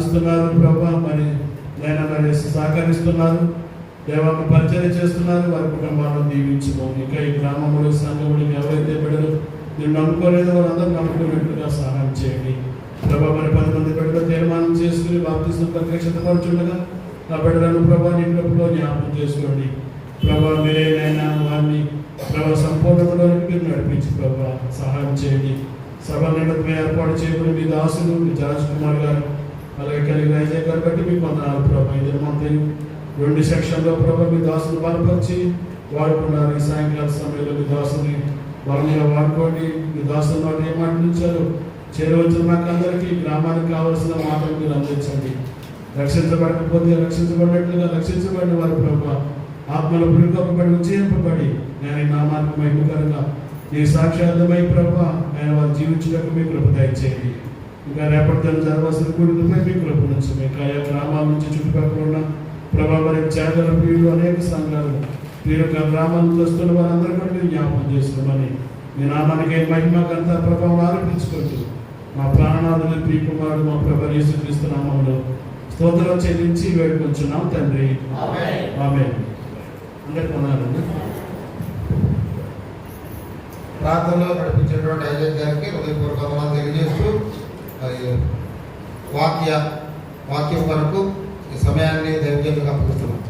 ప్రార్థిస్తున్నారు ప్రభా, మరి నేను మరి సహకరిస్తున్నారు, దేవాన్ని పరిచయం చేస్తున్నారు, వారి కుటుంబాలను దీవించుకో. ఇంకా ఈ గ్రామంలో సంఘంలో ఎవరైతే బిడ్డలు నేను నమ్ముకోలేదో వారందరూ నమ్ముకున్నట్టుగా సహాయం చేయండి ప్రభా. మరి 10 మంది బిడ్డలు తీర్మానం చేసుకుని బాప్తిసం ప్రత్యక్షతపరచుండగా ఆ బిడ్డలను ప్రభా నీ కృపలో జ్ఞాపకం చేసుకోండి ప్రభా. మీరేనైనా వారిని ప్రభా సంపూర్ణంలోనికి మీరు నడిపించి ప్రభా సహాయం చేయండి. సభ నిమిత్తం ఏర్పాటు చేయబడి మీ దాసులు మీ రాజ్ కుమార్ గారు అలాగే కలిగి అజయ్ గారు బట్టి మీకు వందనాలు ప్రభా. ఈ దినమంతా 2 సెక్షన్లో ప్రభా మీ దాసులు బలపరిచి వాడుకున్నారు. ఈ సాయంకాల సమయంలో మీ దాసుని బలంగా వాడుకోండి. మీ దాసుల మాట ఏం మాట్లాడించారు చేరవచ్చిన మాకు అందరికీ గ్రామానికి కావాల్సిన మాటలు మీరు అందించండి. రక్షించబడకపోతే రక్షించబడినట్లుగా రక్షించబడిన వారు ప్రభా ఆత్మల పురుగొప్పబడి ఉజ్జయింపబడి నేను ఈ నామానికి మహిమకరంగా ఈ సాక్షార్థమై ప్రభా ఆయన వారు జీవించడానికి మీ కృప దయచేయండి. ఇంకా రేపటి దిన జరగాల్సిన కూడికపై మీ కృప నుంచి మీకు ఆయా గ్రామాల నుంచి చుట్టుపక్కల ఉన్న ప్రభా మరి చేతల ప్రియులు అనేక సంఘాలు ప్రియుల గ్రామాల నుంచి వస్తున్న వారందరూ కూడా మీరు జ్ఞాపకం చేస్తున్నామని మీ నామానికి మహిమ గంత ప్రభావం ఆరోపించుకుంటూ మా ప్రాణనాథుని ప్రియకుమారుడు మా ప్రభా యేసుక్రీస్తు నామములో స్తోత్రం చెల్లించి వేడుకొంచున్నాం తండ్రి, ఆమేన్. అందరికీ వందనాలండి. ప్రార్థనలో నడిపించేటువంటి అజయ్ గారికి హృదయపూర్వక వందనాలు తెలియజేస్తూ వాక్యం వరకు ఈ సమయాన్ని దైవజనులుగా అప్పగిస్తున్నాం.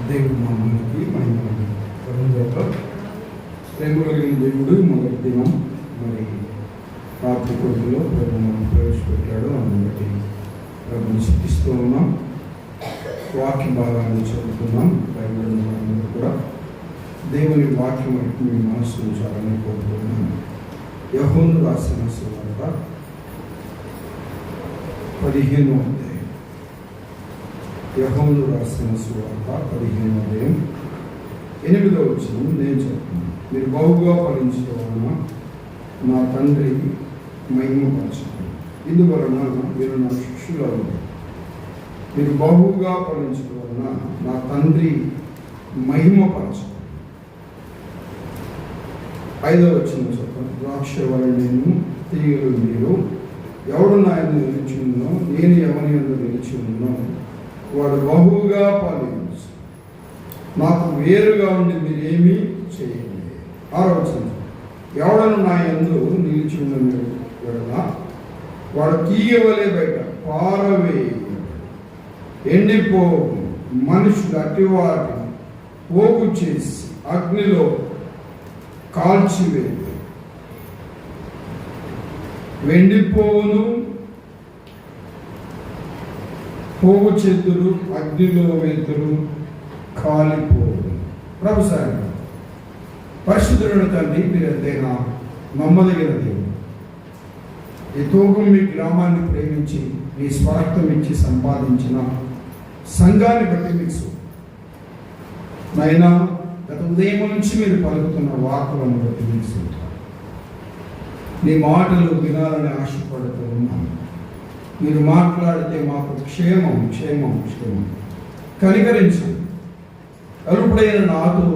దేవుడు నామానికి మహిమ ప్రేమ కలిగిన దేవుడు మొదటి దినం మరి రాత్రి కొడుకులో ప్రభుత్వం ప్రవేశపెట్టాడు. అందుని బట్టి ప్రభుత్వం శిక్షిస్తూ ఉన్నాం. వాక్య భాగాన్ని చదువుతున్నాం. బైబిల్ కూడా దేవుని వాక్యం వైపు మీ మనస్సు ఉంచాలని కోరుతున్నాను. యోహాను రాసిన సువార్త 15వ అధ్యాయం. యోహాను రాసిన సువార్త 15వ అధ్యాయం 8వ వచనం నేను చెప్తున్నాను. మీరు బహుగా ఫలించడం వలన నా తండ్రి మహిమపరచండి. ఇందువలన మీరు నా శిష్యులు అవుతారు. మీరు బహుగా ఫలించడం వలన నా తండ్రి మహిమపరచండి. 5వ వచనం చెప్పండి. ద్రాక్ష వలన నేను, తీగలు మీరు. ఎవడు నా యందు నిలిచి ఉన్నో నేను ఎవరి యందు నిలిచి ఉన్నో వాడు బహుగా ఫలించు. నాకు వేరుగా ఉండి మీరేమీ చేయండి. 6వ వచనం. ఎవడను నా యందు నిలిచి ఉన్న వాడు తీయవలే బయట పారవేయ ఎండిపో మనుషులు అట్టి వాటిని పోగు చేసి అగ్నిలో కాల్చివే వెండిపోవును పోగు చెద్దురు అగ్నిలో వేతురు కాలిపోవును. ప్రభు సార్ పరిశుద్ధుడు తండ్రి మీరు ఎంతైనా నమ్మదగిన దేవుడు. ఈ తోగం మీ గ్రామాన్ని ప్రేమించి మీ స్వార్థం ఇచ్చి సంపాదించిన సంఘాన్ని బట్టి మీకు నైనా గత ఉదయం నుంచి మీరు పలుకుతున్న వాక్కులను బట్టి మీకు నీ మాటలు వినాలని ఆశపడుతూ ఉన్నాను. మీరు మాట్లాడితే మాకు క్షేమం క్షేమం క్షేమం కనికరించండి. అల్పుడైన నాతో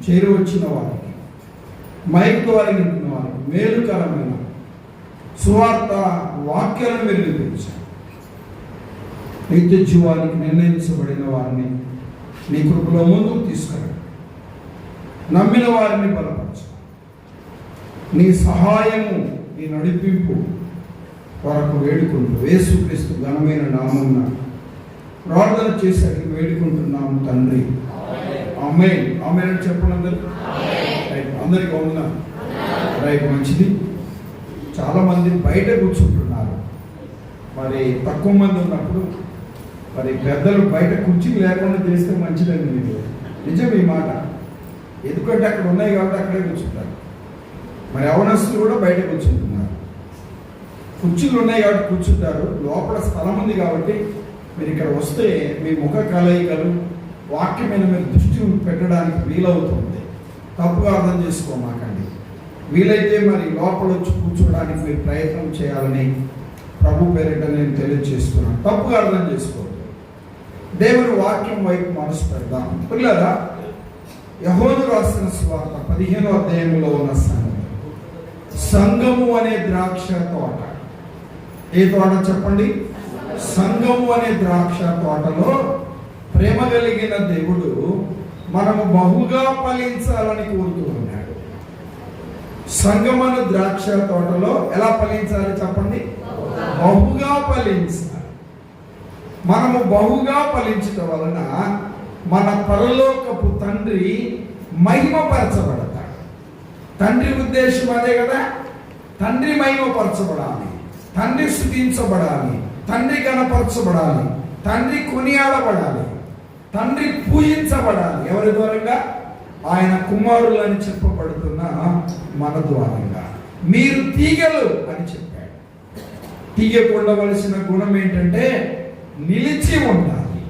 చేరవచ్చిన వారికి మైక్ ద్వారా వింటున్న వారికి మేలుకరమైన సువార్త వాక్యాలను మీరు వినిపించారు. నిత్య జీవానికి నిర్ణయించబడిన వారిని నీ కృపలో ముందుకు తీసుకురండి. నమ్మిన వారిని బలపరచు. నీ సహాయము నీ నడిపింపు వరకు వేడుకుంటూ యేసుక్రీస్తు ఘనమైన నామమున ప్రార్థన చేసి వేడుకుంటున్నాము తండ్రి, ఆమేన్. ఆమేన్ అని చెప్పండి అందరూ. రైట్, అందరికీ వందనాలు. రైట్, మంచిది. చాలామంది బయట కూర్చుంటున్నారు. మరి తక్కువ మంది ఉన్నప్పుడు మరి పెద్దలు బయట కుర్చీలు లేకుండా చేస్తే మంచిదండి. మీకు నిజం ఈ మాట. ఎందుకంటే అక్కడ ఉన్నాయి కాబట్టి అక్కడే కూర్చుంటారు. మరి అవనస్తులు కూడా బయట కూర్చుంటున్నారు. కుర్చీలు ఉన్నాయి కాబట్టి కూర్చుంటారు. లోపల స్థలం ఉంది కాబట్టి మీరు ఇక్కడ వస్తే మీ ముఖ కలయికలు వాక్యం మీద మీరు దృష్టి పెట్టడానికి వీలవుతుంది. తప్పుగా అర్థం చేసుకోమాకండి. వీలైతే మరి లోపల వచ్చి కూర్చోడానికి మీరు ప్రయత్నం చేయాలని ప్రభు పేరిట నేను తెలియజేస్తున్నాను. తప్పుగా అర్థం చేసుకోవద్దు. దేవుని వాక్యం వైపు మనసు పెడదాం. పిల్లరా, యోహోను రాసిన సువార్త 15వ అధ్యాయంలో ఉన్న సంఘము అనే ద్రాక్ష తోట. ఏ తోట చెప్పండి? సంఘము అనే ద్రాక్ష తోటలో ప్రేమ కలిగిన దేవుడు మనము బహుగా ఫలించాలని కోరుతూ ఉన్నాడు. సంఘమను ద్రాక్ష తోటలో ఎలా ఫలించాలి చెప్పండి? బహుగా ఫలించాలి. మనము బహుగా ఫలించడం వలన మన పరలోకపు తండ్రి మహిమపరచబడతాడు. తండ్రి ఉద్దేశం అదే కదా. తండ్రి మహిమపరచబడాలి, తండ్రి స్తుతించబడాలి, తండ్రి గణపరచబడాలి, తండ్రి కొనియాడబడాలి, తండ్రి పూజించబడాలి. ఎవరి ద్వారంగా? ఆయన కుమారులని చెప్పబడుతున్న మన ద్వారంగా. మీరు తీగలు అని చెప్పాడు. తీగకు ఉండవలసిన గుణం ఏంటంటే నిలిచి ఉండాలి.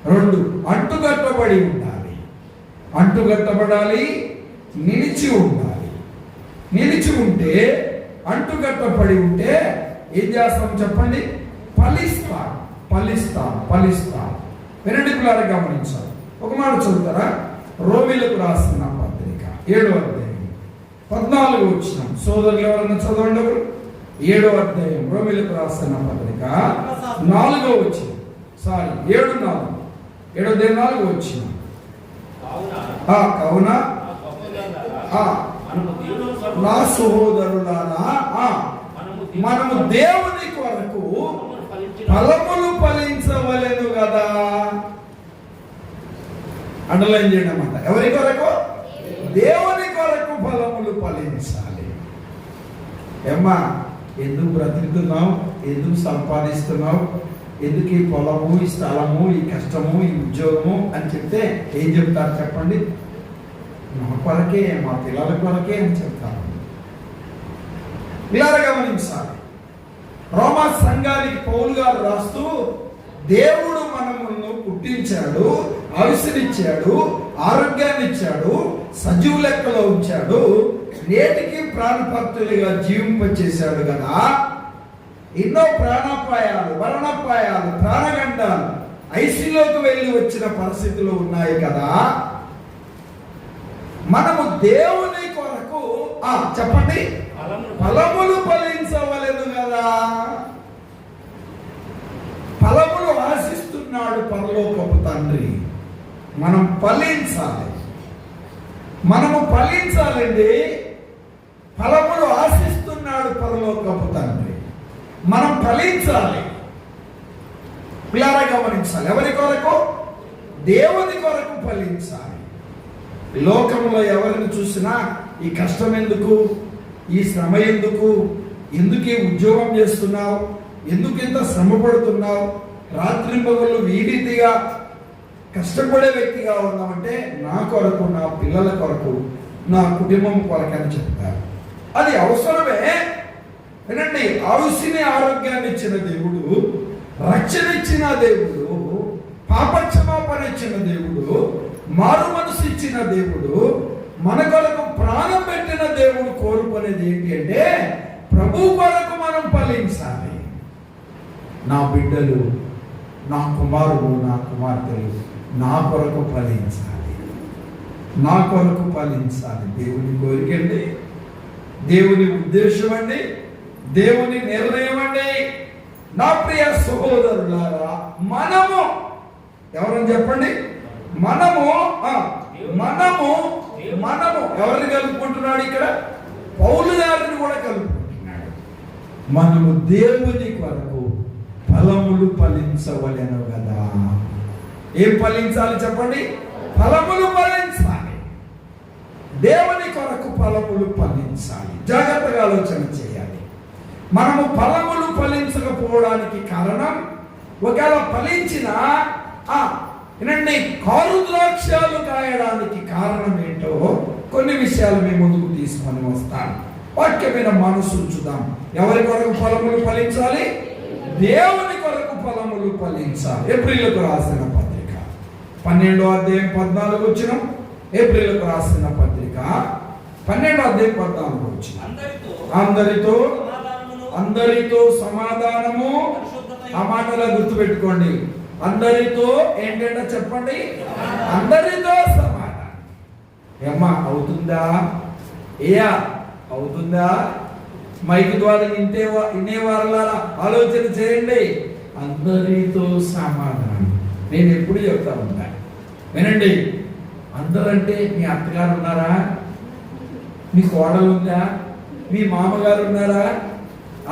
2, అంటుగట్టబడి ఉండాలి. అంటుగట్టబడాలి, నిలిచి ఉండాలి. నిలిచి ఉంటే, అంటుగట్టబడి ఉంటే ఏం చేస్తాం చెప్పండి? ఫలిస్తాం, ఫలిస్తాం, ఫలిస్తాం. వినండి పిల్లలు, గమనించాలి. ఒక మాట చదువుతారా? రోమీలకు రాసిన పత్రిక 7వ అధ్యాయం 14వ వచనం. సోదరులు ఎవరన్నా చదవండి. 7వ అధ్యాయం రోమీలకు రాసిన పత్రిక 4వ వచనం. 7:4. 7వ అధ్యాయం 4వ వచనం. కావున నా సహోదరులారా, మనము దేవుని కొరకు ఫలములు ఫలించవలెను కదా. అండర్లైన్ చేయడం అన్నమాట. ఎవరి కొరకు? దేవుని కొరకు ఫలములు ఫలించాలి. ఏమ్మా, ఎందుకు బ్రతుకుతున్నావు? ఎందుకు సంపాదిస్తున్నావు? ఎందుకు ఈ పొలము, ఈ స్థలము, ఈ కష్టము, ఈ ఉద్యోగము అని చెప్తే ఏం చెప్తారు చెప్పండి? మా కొరకే, మా పిల్లల కొరకే అని చెప్తారు. ఇలా గమనించాలి. రోమా సంఘానికి పౌలు గారు రాస్తూ, దేవుడు మనమును పుట్టించాడు, ఆయుష్నిచ్చాడు, ఆరోగ్యాన్ని ఇచ్చాడు, సజీవ లెక్కలో ఉంచాడు, నేటికి ప్రాణపత్తులుగా జీవింపచేశాడు కదా. ఎన్నో ప్రాణాపాయాలు, మరణాపాయాలు, ప్రాణగండాలు ఐసీలోకి వెళ్ళి వచ్చిన పరిస్థితులు ఉన్నాయి కదా. మనము దేవుని కొరకు చెప్పండి ఫలములు ఫలించవలెను కదా. ఫలములు ఆశిస్తున్నాడు పరలోకపు తండ్రి. మనం ఫలించాలి, మనము ఫలించాలండి. ఫలములు ఆశిస్తున్నాడు పరలోకపు తండ్రి. మనం ఫలించాలి. పిల్లరా గమనించాలి. ఎవరి కొరకు? దేవుని కొరకు ఫలించాలి. లోకంలో ఎవరిని చూసినా ఈ కష్టం ఎందుకు, ఈ శ్రమ ఎందుకు, ఎందుకు ఈ ఉద్యోగం చేస్తున్నావు, ఎందుకు ఇంత శ్రమ పడుతున్నావు, రాత్రింపగళ్ళు ఈ రీతిగా కష్టపడే వ్యక్తిగా ఉన్నామంటే నా కొరకు, నా పిల్లల కొరకు, నా కుటుంబం కొరకని చెప్తారు. అది అవసరమే. వినండి, ఆయుష్ని ఆరోగ్యాన్ని ఇచ్చిన దేవుడు, రక్షణ ఇచ్చిన దేవుడు, పాపక్షమాపణ ఇచ్చిన దేవుడు, మారు మనసు ఇచ్చిన దేవుడు, మన కొరకు ప్రాణం పెట్టిన దేవుడు కోరుకునేది ఏంటి అంటే ప్రభు కొరకు మనం ఫలించాలి. నా బిడ్డలు, నా కుమారుడు, నా కుమార్తెలు నా కొరకు ఫలించాలి, నా కొరకు ఫలించాలి. దేవుని కోరికండి, దేవుని ఉద్దేశం అండి, దేవుని నిర్ణయం అండి. నా ప్రియ సహోదరులారా, మనము ఎవరని చెప్పండి? మనము ఎవరిని కలుపుకుంటున్నాడు ఇక్కడ? పౌలు గారిని కూడా కలుపుకుంటున్నాడు. మనము దేవుని కొరకు ఫలములు ఫలించవలెను కదా. ఏం ఫలించాలి చెప్పండి? ఫలములు ఫలించాలి. దేవుని కొరకు ఫలములు ఫలించాలి. జాగ్రత్తగా ఆలోచన చేయాలి. మనము ఫలములు ఫలించకపోవడానికి కారణం, ఒకవేళ ఫలించినా వినండి, కారు ద్రాక్షాలు కాయడానికి కారణం ఏంటో కొన్ని విషయాలు మేము ముందుకు తీసుకొని వస్తాను. వాక్యమైన మనసు ఉంచుదాం. ఎవరి కొరకు ఫలములు ఫలించాలి? దేవుని కొరకు ఫలములు ఫలించాలి. ఏప్రిల్కు రాసిన పత్రిక 12వ అధ్యాయం 14వ వచనం. ఏప్రిల్కు రాసిన పత్రిక 12వ అధ్యాయం 14వ వచనం. అందరితో సమాధానము. ఆ మాటలా గుర్తుపెట్టుకోండి. అందరితో ఏంటంటే చెప్పండి, అందరితో సమాధానం. ఏమ్మా అవుతుందా? ఏయా అవుతుందా? మైక్ ద్వారా వినేవాళ్ళారా ఆలోచన చేయండి. అందరితో సమాధానం. నేను ఎప్పుడు చెప్తా ఉంటా, వినండి. అందరంటే మీ అత్తగారు ఉన్నారా? మీ కోడలు ఉందా? మీ మామగారు ఉన్నారా?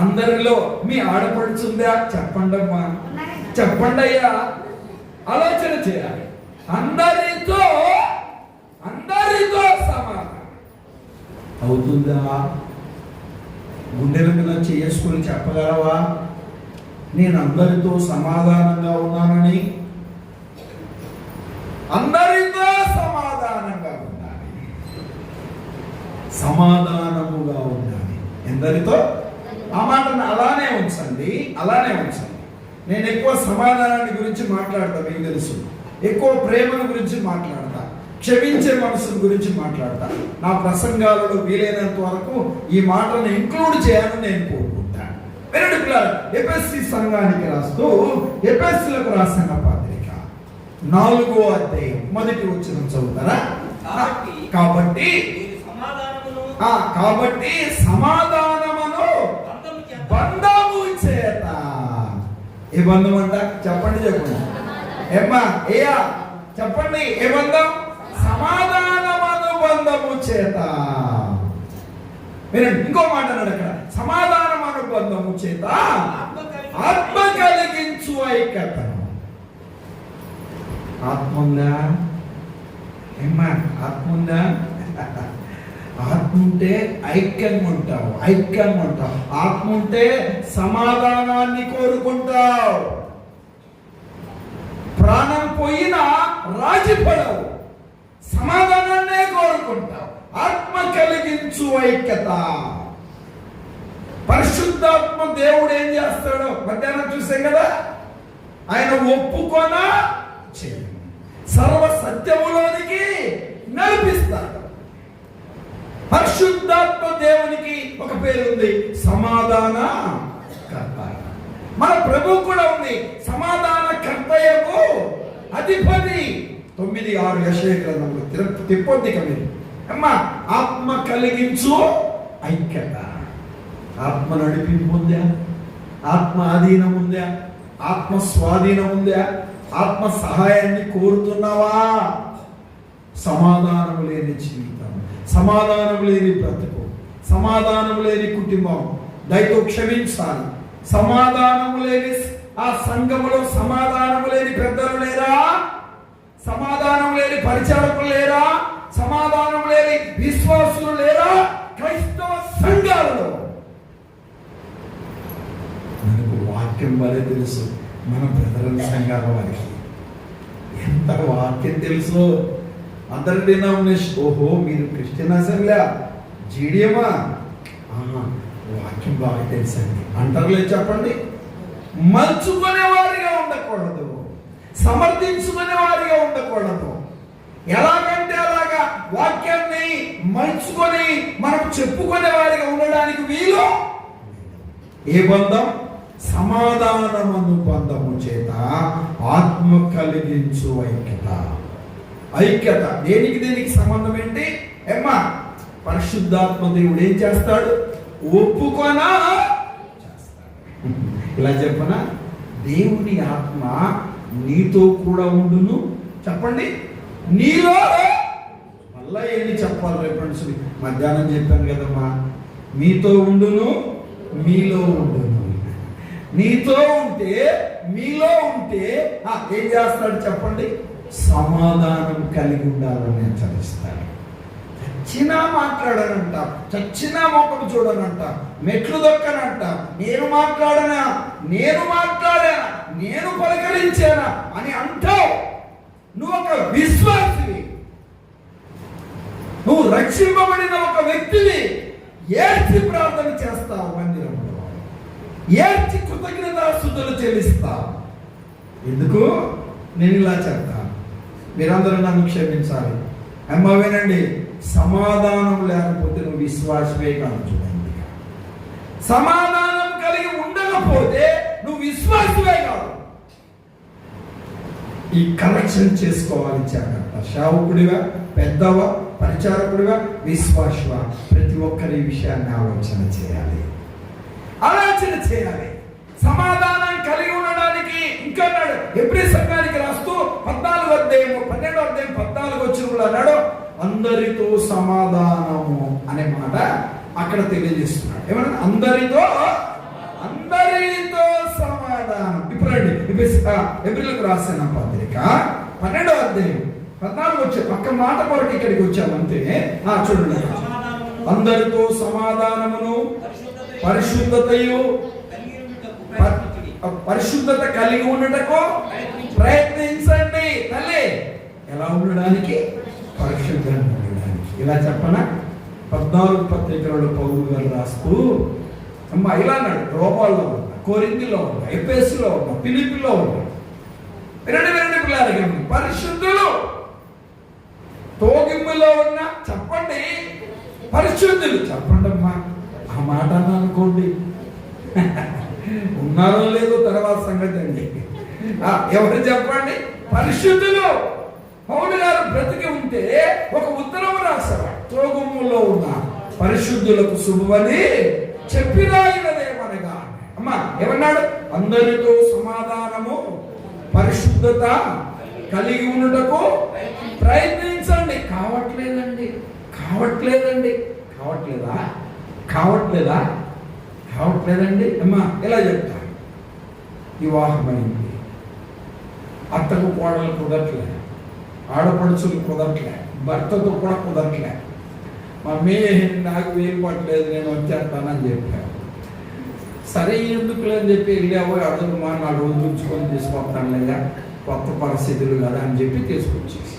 అందరిలో మీ ఆడపడుచు ఉందా? చెప్పండి అమ్మా, చెప్పండి అయ్యా. ఆలోచన చేయాలి. అందరితో సమాధానం అవుతుందా? గుండెల మీద చేసుకుని చెప్పగలవా నేను అందరితో సమాధానంగా ఉన్నానని? అందరితో సమాధానంగా ఉండాలి, సమాధానముగా ఉండాలి. ఎందరితో? ఆ మాటను అలానే ఉంచండి. నేను ఎక్కువ సమాధానాన్ని గురించి మాట్లాడతా, మీకు తెలుసు. ఎక్కువ ప్రేమను గురించి మాట్లాడతా, క్షమించే మనసు గురించి మాట్లాడతా. నా ప్రసంగాలలో వీలైనంత వరకు ఈ మాటను ఇంక్లూడ్ చేయాలని నేను కోరుకుంటాను. వినండి పిల్లలు, ఎఫెసీ సంఘానికి రాస్తూ ఎఫెసీలకు రాసిన పత్రిక 4వ అధ్యాయం 1వ వచనం చదువుతారా? కాబట్టి సమాధానమును బంధము చేత. ఏ బంధం అంట? చెప్పండి ఏమ్మా ఏయా చెప్పండి. ఏ బంధం? సమాధానమును బంధము చేత. వినండి, ఇంకో మాట అన్నాడు అక్కడ. సమాధానమును బంధము చేత ఆత్మ కలిగించు ఐక్యతను. ఆత్మ ఉందా? ఏమ్మా ఆత్మ ఉందా? ఆత్మ ఉంటే ఐక్యంగా ఉంటావు. ఆత్మ ఉంటే సమాధానాన్ని కోరుకుంటావు. ప్రాణం పోయినా రాజీపడవు, సమాధానాన్నే కోరుకుంటావు. ఆత్మ కలిగించు ఐక్యత. పరిశుద్ధాత్మ దేవుడు ఏం చేస్తాడో మధ్యాహ్నం చూసాం కదా. ఆయన ఒప్పుకొన సర్వ సత్యములోనికి నడిపిస్తాడు. పరిశుద్ధాత్మ దేవునికి ఒక పేరు ఉంది, సమాధాన కర్త. మన ప్రభు కూడా ఉంది, సమాధాన కర్తయ్యకు అధిపతి. 9:6 యెషయా గ్రంథంలో తిప్పొద్దిక మీరు. అమ్మా ఆత్మ కలిగించు ఐక్యత. ఆత్మ నడిపింపు ఉందా? ఆత్మ ఆధీనం ఉందా? ఆత్మ స్వాధీనం ఉందా? ఆత్మ సహాయాన్ని కోరుతున్నావా? సమాధానం లేని జీవితం, సమాధానం లేని బ్రతుకు, సమాధానం లేని కుటుంబం, దయతో క్షమించాలి. సమాధానం లేని ఆ సంఘములో సమాధానం లేని పెద్దలు లేరా? సమాధానం లేని పరిచారకులు లేరా? సమాధానం లేని విశ్వాసులు లేరా? క్రైస్తవ సంఘాలలో మనకు వాక్యం వలె తెలుసు. మన బ్రదర్ల సంఘాల వారికి ఎంత వాక్యం తెలుసు. అందరి డినామినేషన్, ఓహో మీరు క్రిస్టియన్ అసెంబ్లీ, జీడియమా, వాక్యం బాగా తెలుసండి అంటారులే. చెప్పండి. మలుచుకునే వారిగా ఉండకూడదు, సమర్థించుకునే వారిగా ఉండకూడదు. ఎలాగంటే అలాగా వాక్యాన్ని మలుచుకొని మనం చెప్పుకునే వారిగా ఉండడానికి వీలు. ఏ బంధం? సమాధానమను బంధము చేత ఆత్మ కలిగించు ఐక్యత. దేనికి సంబంధం ఏంటి? ఏమ్మా పరిశుద్ధాత్మ దేవుడు ఏం చేస్తాడు? ఒప్పుకొనా చేస్తాడు. ఇలా చెప్పనా? దేవుని ఆత్మ నీతో కూడా ఉండును. చెప్పండి. నీలో మళ్ళా ఏంటి చెప్పాలి? రేపటి మధ్యాహ్నం చెప్పాను కదమ్మా, మీతో ఉండును, మీలో ఉండును. నీతో ఉంటే, మీలో ఉంటే ఏం చేస్తాడు చెప్పండి? సమాధానం కలిగి ఉండాలని హెచ్చరిస్తాడు. చచ్చినా మాట్లాడనంట, చచ్చినా మొక్కలు చూడనంట, మెట్లు దొక్కనంట. నేను మాట్లాడానా, నేను పలకరించానా అని అంటావు. నువ్వు ఒక విశ్వాసివి, నువ్వు రక్షింపబడిన ఒక వ్యక్తివి. ఏడ్చి ప్రార్థన చేస్తావు, మందిరంలో ఏడ్చి కృతజ్ఞతాస్తుతులు చెల్లిస్తావు. ఎందుకు? నేను ఇలా చెప్తాను, మీరందరూ నన్ను క్షమించాలి. అమ్మ వినండి, సమాధానం లేకపోతే నువ్వు విశ్వాసమే కాదు. చూడండి, సమాధానం కలిగి ఉండకపోతే నువ్వు విశ్వాసమే కాదు. ఈ కరెక్షన్ చేసుకోవాలి. జాగ్రత్త. సేవకుడిగా, పెద్దవా, పరిచారకుడిగా, విశ్వాసవా, ప్రతి ఒక్కరి విషయాన్ని ఆలోచన చేయాలి. ఆలోచన చేయాలి. సమాధానం కలిగి ఉండడానికి ఇంకా అన్నాడు ఎబ్రీ సంఘానికి రాస్తూ 14వ అధ్యాయం 12వ అధ్యాయం 14 వచనంలో అన్నాడు, అందరితో సమాధానము అనే మాట అక్కడ తెలియజేస్తున్నాడు. ఏమన్నా? అందరితో సమాధానం. ఇప్పుడు రండి ఎబ్రీలకు రాసిన పత్రిక 12వ అధ్యాయం 14 వచ్చే పక్క మాట కొరకు ఇక్కడికి వచ్చామంటే చూడండి. అందరితో సమాధానమును పరిశుద్ధత కలిగి ఉండటకు ప్రయత్నించండి. తల్లి ఎలా ఉండడానికి? పరిశుద్ధంగా ఉండడానికి. ఇలా చెప్పనా? 14 పత్రికలలో పౌలు గారు రాస్తూ అమ్మా ఇలా అన్నాడు. రోమాల్లో ఉన్నా, కొరింథీలో ఉన్నా, ఎఫెసులో ఉన్నా, ఫిలిప్పీలో ఉన్నా, వినండి పిల్లలు, పరిశుద్ధులు. తోగింపులో ఉన్న చెప్పండి, పరిశుద్ధులు చెప్పండి అమ్మా. ఆ మాట అనుకోండి, ఉన్నారో లేదో తర్వాత సంగతి అండి. ఎవరు చెప్పండి? పరిశుద్ధులు. పౌలు గారు బ్రతికి ఉంటే ఒక ఉత్తరం రాశారు. తోగుమ్ములో ఉన్న పరిశుద్ధులకు శుభమని చెప్పిరాయినదేమనగా. అమ్మా ఏమన్నాడు? అందరితో సమాధానము పరిశుద్ధత కలిగి ఉండటకు ప్రయత్నించండి. కావట్లేదండి. కావట్లేదండి. అమ్మా ఎలా చెప్తా? వివాహమైంది, అత్తకు కోడలు కుదరట్లే, ఆడపడుచులు కుదరట్లే, భర్తతో కూడా కుదరట్లే. మమ్మీ నాకు వీలు పట్టలేదు, నేను వచ్చేస్తానని చెప్పాను. సరే ఎందుకులే అని చెప్పి వెళ్ళావో అడుగు మా 4 రోజులు ఉంచుకొని తీసుకొస్తాను లేదా, కొత్త పరిస్థితులు కదా అని చెప్పి తీసుకొచ్చేసి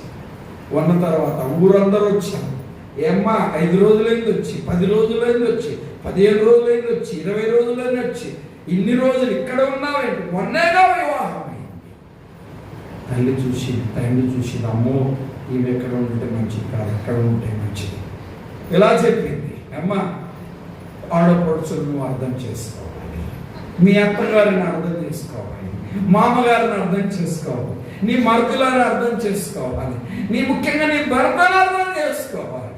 ఉన్న తర్వాత ఊరందరూ వచ్చాను. ఏమ్మా 5 రోజులైంది వచ్చి, 10 రోజులైంది వచ్చి, 15 రోజులైంది వచ్చి, 20 రోజులైంది వచ్చి, ఇన్ని రోజులు ఇక్కడ ఉన్నావేంటి? మొన్నేగా వివాహం అయింది. తండ్రి చూసి అమ్మో ఇవి ఎక్కడ ఉంటే మంచిది కాదు, ఎక్కడ ఉంటే మంచిది ఇలా చెప్పింది. అమ్మ ఆడపడుచులు నువ్వు అర్థం చేసుకోవాలి, మీ అత్తగారిని అర్థం చేసుకోవాలి, మామగారిని అర్థం చేసుకోవాలి, నీ మరుదులను అర్థం చేసుకోవాలి, నీ ముఖ్యంగా నీ భర్తను అర్థం చేసుకోవాలి.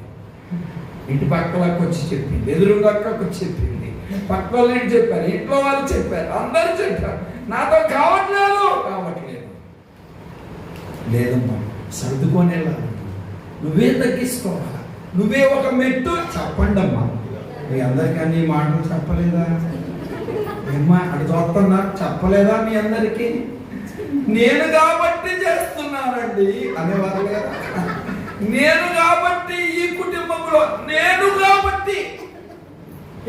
ఇంటి పక్కలకు వచ్చి చెప్పింది, ఎదురుగక్కకు వచ్చి చెప్పింది, పక్క వాళ్ళని చెప్పారు, ఇంట్లో వాళ్ళు చెప్పారు, అందరూ చెప్పారు. నాతో కావట్లేదు లేదమ్మా, సర్దుకొని నువ్వే తగ్గించుకోవాలా, నువ్వే ఒక మెట్టు చెప్పండి అమ్మా. మీ అందరికీ అన్ని మాటలు చెప్పలేదా? ఏమ్మా అటు చూస్తున్నా చెప్పలేదా మీ అందరికీ? నేను కాబట్టి చేస్తున్నానండి అనేవారు కదా. నేను కాబట్టి ఈ కుటుంబంలో, నేను కాబట్టి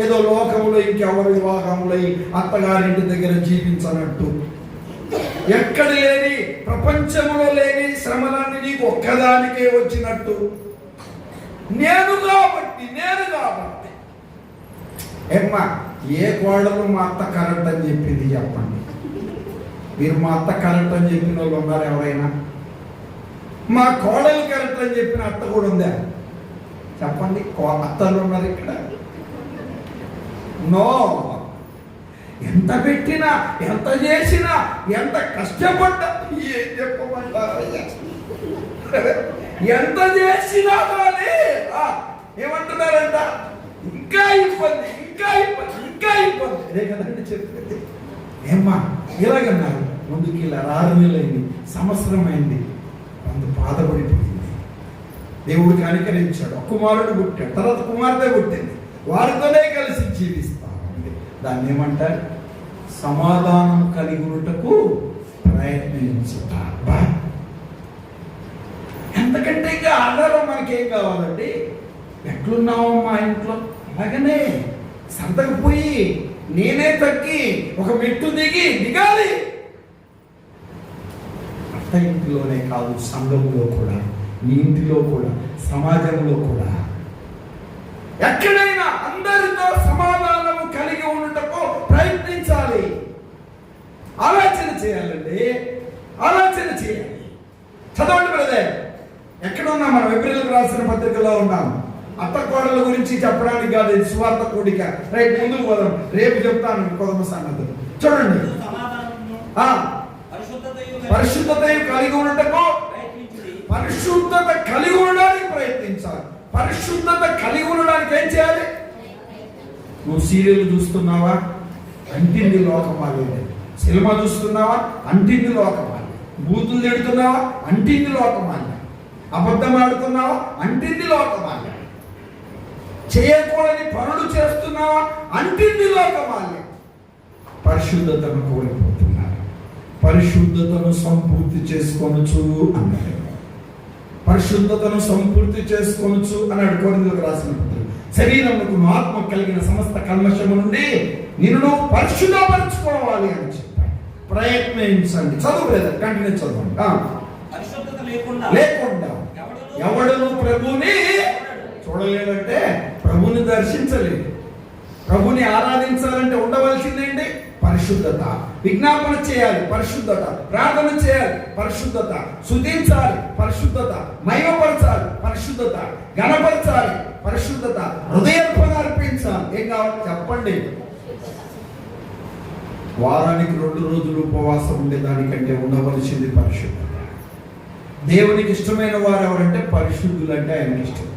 ఏదో లోకంలో ఇంకెవరు వివాహంలో అత్తగారింటి దగ్గర జీవించనట్టు, ఎక్కడ లేని ప్రపంచంలో లేని శ్రమలన్నీ నీకు ఒక్కదానికే వచ్చినట్టు, నేను కాబట్టి ఏమ్మా ఏ కోడలు మా అత్త కరెక్ట్ అని చెప్పింది చెప్పండి. మీరు మా అత్త కరెక్ట్ అని చెప్పిన వాళ్ళు ఉన్నారు ఎవరైనా? మా కోడలు కరెక్ట్ అని చెప్పిన అత్త కూడా ఉందా చెప్పండి? అత్తలు ఉన్నారు ఇక్కడ? నో. ఎంత పెట్టినా, ఎంత చేసినా, ఎంత కష్టపడ్డా, ఏం చెప్పమంటారు, ఎంత చేసినా కానీ ఏమంటున్నారంట? ఇంకా ఇబ్బంది. అదే కదండి చెప్పేది. ఏమ్మా ఇలాగన్నారు, ముందుకి ఇలా 6 నెలలైంది, సంవత్సరం అయింది, అందు బాధపడిపోయింది. దేవుడు కనికరించాడు, కుమారుడు పుట్టాడు, తర్వాత కుమార్తె పుట్టింది, వారితోనే కలిసి జీవిస్తాం. దాన్ని ఏమంటారు? సమాధానం కలిగి ఉండటకు ప్రయత్నించుట. ఎంతకంటే ఇంకా ఆధారం మనకేం కావాలండి? ఎట్లున్నావు మా ఇంట్లో? అలాగనే సర్దకపోయి నేనే తగ్గి ఒక మెట్టు దిగాలి. అత్త ఇంటిలోనే కాదు, సంఘంలో కూడా, నీ ఇంటిలో కూడా, సమాజంలో కూడా, ఎక్కడైనా అందరితో సమాధానము కలిగి ఉండటకు ప్రయత్నించాలి. ఆలోచన చేయాలండి, ఆలోచన చేయాలి. చదవండి బ్రదర్. ఎక్కడ ఉన్నాం మనం? ఎబ్రీలకు రాసిన పత్రికలో ఉన్నాం. అత్త కోడల గురించి చెప్పడానికి కాదు, ఇది సువార్త కూడిక. రైట్, ముందుకు పోదాం. రేపు చెప్తాను కొద్ది సంగతులు. చూడండి, పరిశుద్ధత కలిగి ఉండటకు పరిశుద్ధత కలిగి ఉండడానికి ప్రయత్నించాలి. పరిశుద్ధత కలిగి ఉండడానికి ఏం చేయాలి? నువ్వు సీరియల్ చూస్తున్నావా? అంటింది లోకమాలేదు. సినిమా చూస్తున్నావా? అంటింది లోకమాలి. బూతులు తిడుతున్నావా? అంటింది లోకమాలి. అబద్ధం ఆడుతున్నావా? అంటింది లోకమాలి. చేయకూడని పనులు చేస్తున్నావా? అంటింది లోకమాలి. పరిశుద్ధతను కోల్పోతున్నారు. పరిశుద్ధతను సంపూర్తి చేసుకొనొచ్చు అన్నాడు. పరిశుద్ధతను సంపూర్తి చేసుకొనొచ్చు అన్నాడు కొరింథీయులకు రాసిన పత్రిక. శరీరమునకు ఆత్మ కలిగిన సమస్త కల్మషము నుండి నిన్ను పరిశుద్ధపరచుకోవాలి అని చెప్పాడు. ప్రయత్నించండి. చదువు లేదా? కంటిన్యూ చదవండి. పరిశుద్ధత లేకుండా ఎవడును ప్రభుని చూడలేదంటే ప్రభుని దర్శించలేదు. ప్రభుని ఆరాధించాలంటే ఉండవలసిందేంటి? పరిశుద్ధత. విజ్ఞాపన చేయాలి, పరిశుద్ధత. ప్రార్థన చేయాలి, పరిశుద్ధత. స్తుతించాలి, పరిశుద్ధత. మహిమపరచాలి, పరిశుద్ధత. ఘనపరచాలి, పరిశుద్ధత. హృదయార్పణ అర్పించాలి. ఏం కావాలి చెప్పండి? వారానికి 2 రోజులు ఉపవాసం ఉండేదానికంటే ఉండవలసింది పరిశుద్ధత. దేవునికి ఇష్టమైన వారు ఎవరంటే పరిశుద్ధులు. అంటే ఆయనకి ఇష్టం.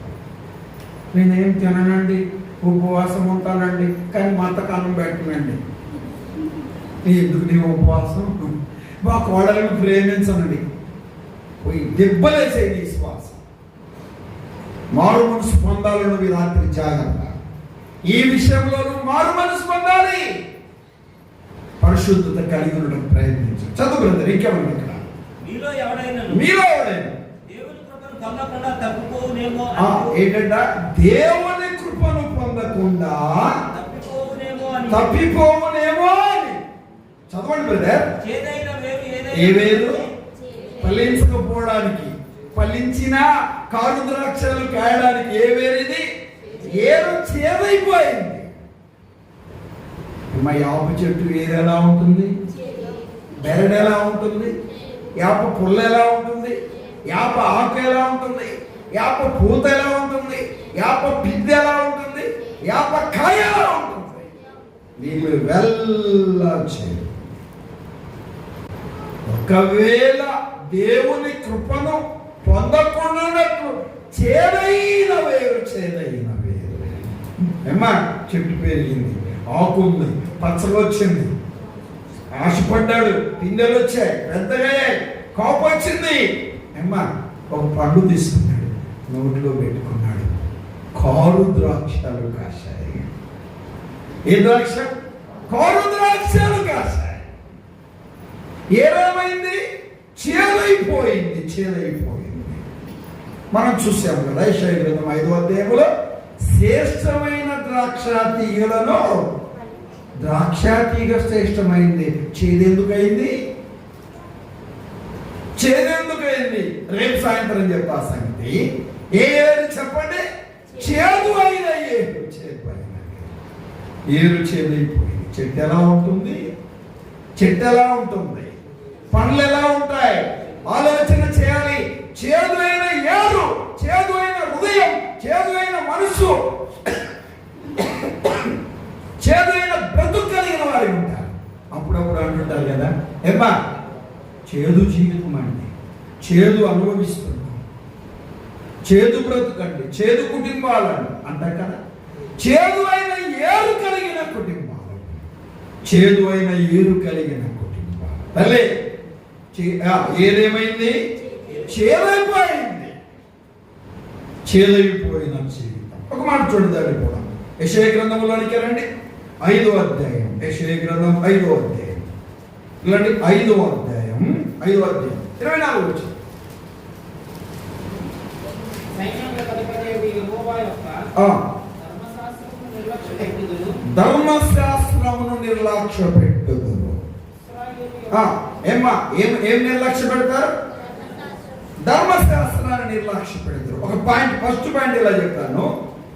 నేనేం తిననండి, ఉపవాసం ఉంటానండి, కానీ మతకాలం పెట్టనండి. ఎందుకు నీ ఉపవాసం? మా కోడలను ప్రేమించనండి. పోయి దెబ్బలేసేది శ్వాసం. మారు మనసు పొందాలను ఈ రాత్రి జాగ్రత్త. ఈ విషయంలోనూ మారు మనసు పొందాలి. పరిశుద్ధత కలిగి ఉండడం ప్రయత్నించాలి. చదువు బ్రదర్. ఇంకేమన్నా ఇక్కడ? మీలో ఎవడైనా దేవుని కృపను పొందకుండా తప్పిపోవునేమో. ఏంటంట? దేవుని కృపను పొందకుండా తప్పిపోవునేమో అని. చదవండి బ్రదర్. ఏ వేరు? ఫలించకపోవడానికి, ఫలించిన కారు ద్రాక్షలు కాయడానికి ఏ వేరేది? ఏరు చేదైపోయింది. మా యాప చెట్టు ఏది ఎలా ఉంటుంది? బెరడు ఎలా ఉంటుంది? యాప పుల్ల ఎలా ఉంటుంది? యాప ఆకు ఎలా ఉంటుంది? యాప పూత ఎలా ఉంటుంది? యాప పిద్ద ఎలా ఉంటుంది? యాప కాయ ఎలా ఉంటుంది? నీళ్ళు వెళ్ళచ్చు. ఒకవేళ దేవుని కృపను పొందకుండానట్లు చేదైన వేరు. ఏమ్మా, చెట్టు పెరిగింది, ఆకు ఉంది, పచ్చగా వచ్చింది, ఆశపడ్డాడు, పిందెలు వచ్చాయి, పెద్దగా కాపు వచ్చింది. ఏమ్మా, ఒక పండు తీసుకున్నాడు, నోటిలో పెట్టుకున్నాడు, కారు ద్రాక్షలు కాశాయి. ఏ ద్రాక్ష? కారు ద్రాక్షలు కాశాయి. ఏమైంది? చేదైపోయింది. మనం చూసాం కదా యెషయా గ్రంథం 5వ అధ్యాయంలో శ్రేష్టమైన ద్రాక్ష తీగలలో ద్రాక్ష తీగ శ్రేష్టమైంది. చేదెందుకైంది? రేపు సాయంత్రం చెప్పా సంగతి. ఏరు చెప్పండి? చేదు అయిన ఏరు చేదైపోయింది. చెట్టు ఎలా ఉంటుంది? పండ్లు ఎలా ఉంటాయి? ఆలోచన చేయాలి. చేదు అయిన ఏరు, చేదు అయిన హృదయం, చేదు అయిన మనసు, చేదు అయిన బ్రతుకు కలిగిన వారు ఉంటారు. అప్పుడప్పుడు అంటుంటారు కదా, ఏమ్మా చేదు జీవితం అండి, చేదు అనుభవిస్తున్నాం, చేదు బ్రతుకండి, చేదు కుటుంబాలండి అంటారు కదా. చేదు అయిన ఏరు కలిగిన కుటుంబాలు, చేదు అయిన ఏరు కలిగిన కుటుంబాలు. తల్లి ఏదేమైంది? చేదైపోయింది. జీవితం. ఒక మాట చూడదాన్ని కూడా యెషయా గ్రంథంలోనికి రండి. 5వ అధ్యాయం. యెషయా గ్రంథం 5వ అధ్యాయం. ఇలాంటి 5వ అధ్యాయం 24 వచ్చి ధర్మశాస్త్రమును నిర్లక్ష్య పెట్టుదురు. ఏం నిర్లక్ష్య పెడతారు? ధర్మశాస్త్రాన్ని నిర్లక్ష్య పెడతారు. ఒక పాయింట్, ఫస్ట్ పాయింట్ ఇలా చెప్తాను,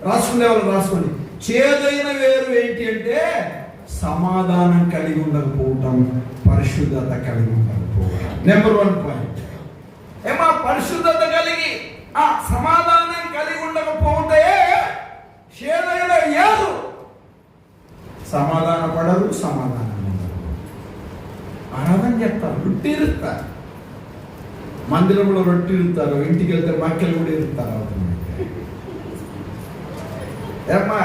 రాసుకునే వాళ్ళు రాసుకోండి. చేదైన వేరు ఏంటి అంటే సమాధానం కలిగి ఉండకపోవటం, పరిశుద్ధత కలిగి ఉండకపోవడం. Number 1 point. పరిశుద్ధత కలిగి సమాధానం కలిగి ఉండకపోతే చేదైన ఏరు. సమాధాన పడరు, సమాధానం ఆరాధన చేస్తారు, లుట్టిరుస్తారు, మందిరంలో రొట్టె ఇరుతారు, ఇంటికి వెళ్తే మక్కలు కూడా ఇరుతారు. అవుతుంది ఏమ్మా,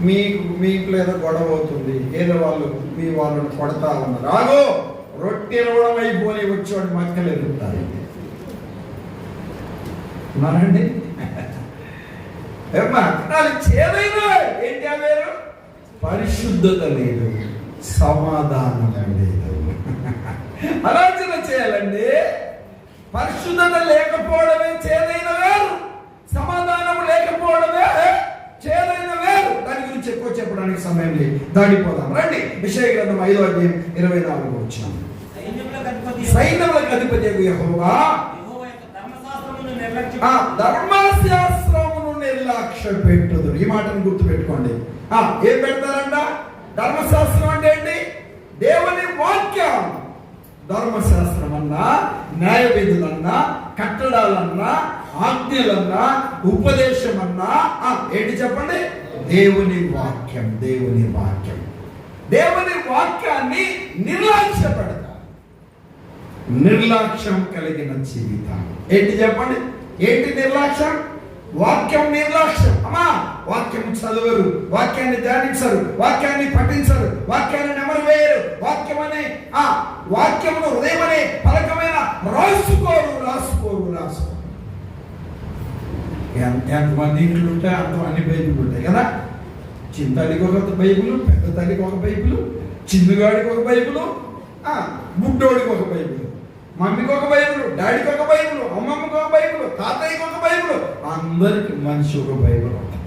మీ ఇంట్లో ఏదో గొడవ అవుతుంది, ఏదో వాళ్ళని కొడతా ఉన్నారు. రాగో రొట్టె ఇవ్వడం అయిపోయి వచ్చేవాడు మక్కలు ఎదుగుతారు. ఉన్నారండి? ఏమ్మా, చేదైనా ఏంటి వేరు? పరిశుద్ధత లేదు, సమాధానం లేదు. ఆలోచన చేయాలండి. పరిశుద్ధత లేకపోవడమే చేదైన వేరు, సమాధానం లేకపోవడమే చేదైన వేరు. దాని గురించి ఎక్కువ చెప్పడానికి సమయం లేదు, దాడిపోదాం రండి. యెషయా గ్రంథం 5వ అధ్యాయం 24వ వచనం. సైన్యములకు అధిపతి యెహోవా ధర్మశాస్త్రమును నిర్లక్ష్య పెట్టుదురు. ఈ మాటను గుర్తు పెట్టుకోండి. ఏం పెడతారంట? ధర్మశాస్త్రం అంటే ఏంటి? దేవుని వాక్యం. ధర్మశాస్త్రం అన్నా, న్యాయ విధులన్నా, కట్టడాలన్నా, ఆజ్ఞలన్నా, ఉపదేశం అన్నా ఏంటి చెప్పండి? దేవుని వాక్యం. దేవుని వాక్యం. దేవుని వాక్యాన్ని నిర్లక్ష్య పెడతారు. నిర్లక్ష్యం కలిగిన జీవితం ఏంటి చెప్పండి? ఏంటి నిర్లక్ష్యం? వాక్యం నిర్లక్ష్యం. అమ్మా, వాక్యం చదవరు, వాక్యాన్ని ధ్యానించరు, వాక్యాన్ని పఠించరు, వాక్యాన్ని నెమరు వేయరు. వాక్యమును హృదయం అనే పలకమైన రాసుకోరు. ఎంతమంది ఇంట్లో ఉంటే అంతమంది బైబిల్ ఉంటాయి కదా. చిన్న తల్లికి ఒక బైబిల్, పెద్ద తల్లికి ఒక బైబిల్, చిన్నగాడికి ఒక బైబిల్, బుడ్డోడికి ఒక బైబిల్, మమ్మీకి ఒక బైబిల్, డాడీకి ఒక బైబిల్, అమ్మమ్మకి ఒక బైబిల్, తాతయ్యకి ఒక బైబిల్, అందరికి మనిషి ఒక బైబిల్ ఉంటుంది.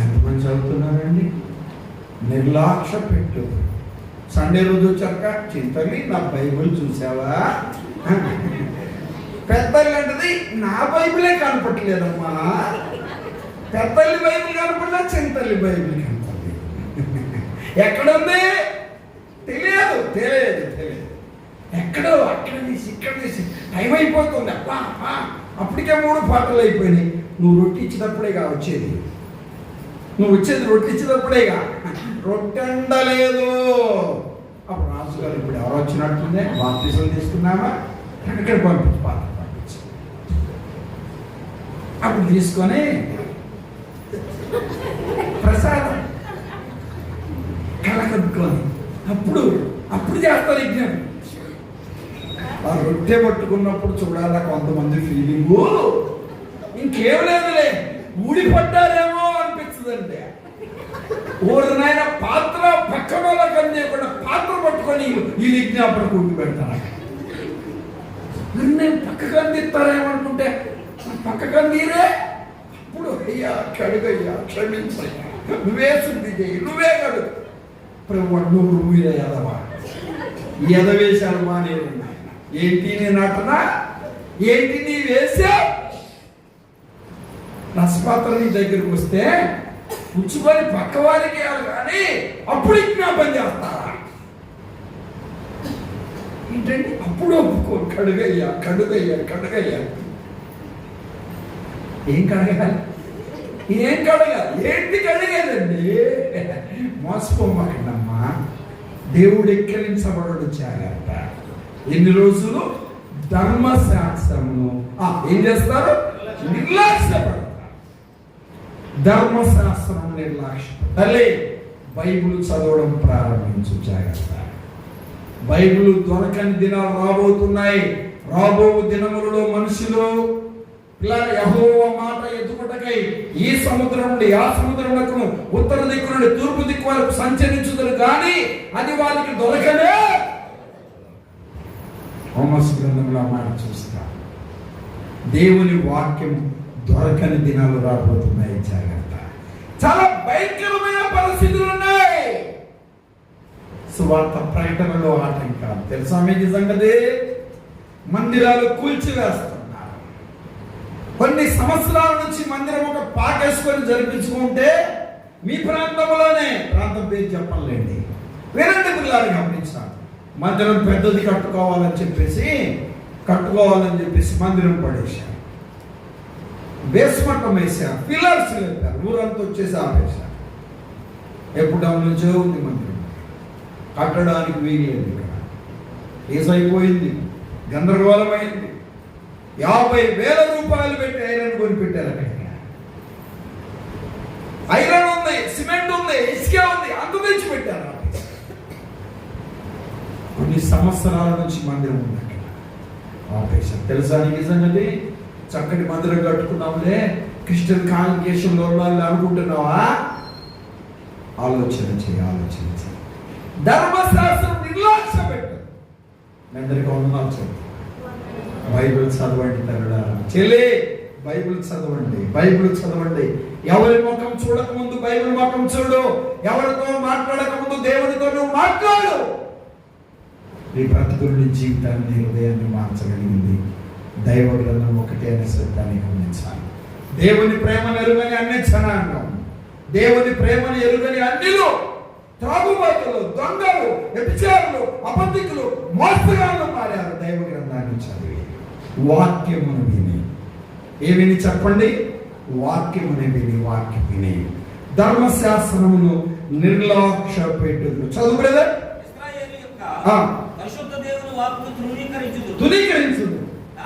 ఎంతమంది చదువుతున్నారండి? నిర్లక్ష్య పెట్టు. సండే రోజు వచ్చాక చింతని నా బైబిల్ చూసావా? పెద్దల్లి అంటది నా బైబిలే కనపట్లేదమ్మా. పెద్దల్లి బైబిల్ కనపడలే, చింతల్లి బైబిల్ కనపడలేదు. ఎక్కడుంది? తెలియదు. ఎక్కడో అక్కడ తీసి ఇక్కడ తీసి టైం అయిపోతుంది. అబ్బా అప్పటికే 3 పాటలు అయిపోయినాయి. నువ్వు రొట్టె ఇచ్చినప్పుడేగా వచ్చేది. నువ్వు వచ్చేది రొట్టె ఇచ్చినప్పుడేగా. రొట్టె అండలేదు. అప్పుడు రాజుగారు ఇప్పుడు ఎవరు వచ్చినట్టుందే, బాప్తిజం తీసుకున్నామా, ఇక్కడ పంపించు, పాత్ర పంపించు. అప్పుడు తీసుకొని ప్రసాదం కలకద్దుకొని అప్పుడు చేస్తారు యజ్ఞం. ఆ రొట్టె పట్టుకున్నప్పుడు చూడాలా కొంతమంది ఫీలింగు, ఇంకేం లేదులే ఊడిపడ్డారేమో అనిపిస్తుందంటే. ఊరి నాయన పాత్ర పక్కన కన్నా పాత్ర పట్టుకొని ఈ విజ్ఞాపన కూర్చు పెడతారు. నేను పక్కకు అందిస్తారేమనుకుంటే పక్కకు అందిరే. అప్పుడు అయ్యా కడుగయ్యా, క్షమించయ్యా, నువ్వే శుద్ధి చేయి, నువ్వే కడుగు. ప్రభు నువ్వు ఎదవా, ఎదవేశాను మా నేను. ఏంటి నేను అంటున్నా? ఏంటి నీ వేసా? రసపాత్ర నీ దగ్గరికి వస్తే పుచ్చుకొని పక్క వారికి వేయాలి, కానీ అప్పుడు విజ్ఞాపన చేస్తారా? ఏంటండి? అప్పుడు ఒప్పుకో. కడుగయ్యా. ఏం కడగాలి? ఏంటి కడిగేదండి? మోసపోమాకండమ్మా. దేవుడు ఎక్కిరించబడడు. జాగ్రత్త. ఎన్ని రోజులు? ధర్మశాస్త్రమును ఏం చేస్తారు? నిర్లక్ష్యపడతారు. ధర్మశాస్త్రం నిర్లక్ష్యం. తల్లి, బైబిల్ చదవడం ప్రారంభించు. జాగ్రత్త. బైబిల్ దొరకని దినాలు రాబోతున్నాయి. రాబో దినములలో మనుషులు యెహోవా మాట ఎత్తుకుటకై ఈ సముద్రం నుండి ఆ సముద్రములకు, ఉత్తర దిక్కు నుండి తూర్పు దిక్కు వరకు సంచరించుదురు, కానీ అది వారికి దొరకనే. హోమస్ గ్రంథంలో మాట చూస్తా. దేవుని వాక్యం దొరకని దినాలు రాబోతున్నాయి. జాగ్రత్త. చాలా భయంకరమైన పరిస్థితులు ఉన్నాయి. సువార్త ప్రకటనలో ఆటంకాలు తెలుసా మీకు? సంగతి మందిరాలు కూల్చివేస్తున్నారు. కొన్ని సంవత్సరాల నుంచి మందిరం ఒక పాకేసుకొని జరిపించుకుంటే మీ ప్రాంతంలోనే, ప్రాంతం పేరు చెప్పలేండి, వేరే పిల్లలు గమనించాలి. మందిరం పెద్దది కట్టుకోవాలని చెప్పేసి మందిరం పడేశారు. బేస్మట్టం వేశారు, పిల్లర్స్ లేపారు, ఊరంతా వచ్చేసి ఆపేశారు. ఎప్పుడు నుంచో ఉంది మందిరం, కట్టడానికి వీలేదు. ఇక్కడ ఏసైపోయింది. గందరగోళమైంది. 50,000 రూపాయలు పెట్టి ఐరన్ కొనిపెట్టారు అక్కడికి. ఐరన్ ఉంది, సిమెంట్ ఉంది, ఇసుక ఉంది, అంత తెచ్చి పెట్టారు. కొన్ని సంవత్సరాల నుంచి మందిరం ఉంది అక్కడ. ఆపేషన్ తెలుసా నీకు సంగతి? చక్కటి మందిరం కట్టుకున్నాంలే, క్రిస్టియన్ కాంగ్రిగేషన్లో ఉండాలని అనుకుంటున్నావా? ఆలోచన చేయి. ధర్మశాస్త్రం నిర్లక్ష్య పెట్టు. మీ అందరికీ వందనాలు చెప్పు. బైబిల్ చదవండి తరుడారా. చెల్లి, బైబిల్ చదవండి. ఎవరి ముఖం చూడక ముందు బైబిల్ ముఖం చూడు. ఎవరితో మాట్లాడక ముందు దేవుడితో నువ్వు మాట్లాడు. నీ బ్రతుకుని జీవితాన్ని, హృదయాన్ని మార్చగలిగింది దైవ గ్రంథం ఒకటే అనే శ్రద్ధాన్ని గమనించాలి. దేవుని ప్రేమను ఎరుగని అన్ని జనాంగం, దేవుని ప్రేమను ఎరుగని అన్నిలు త్రాగుబాటులు, దొంగలు, వ్యభిచారులు, అబద్ధికులు, మోసగాళ్ళు మారారు. దైవ గ్రంథాన్ని చదివి, వాక్యమును విని. ఏమిని చెప్పండి? వాక్యమును విని ధర్మశాస్త్రమును నిర్లక్ష్య పెట్టుదురు. చదువు బ్రదర్. ఇశ్రాయేలు యొక్క పరిశుద్ధ దేవుని వాక్కును తునీకరించుదు.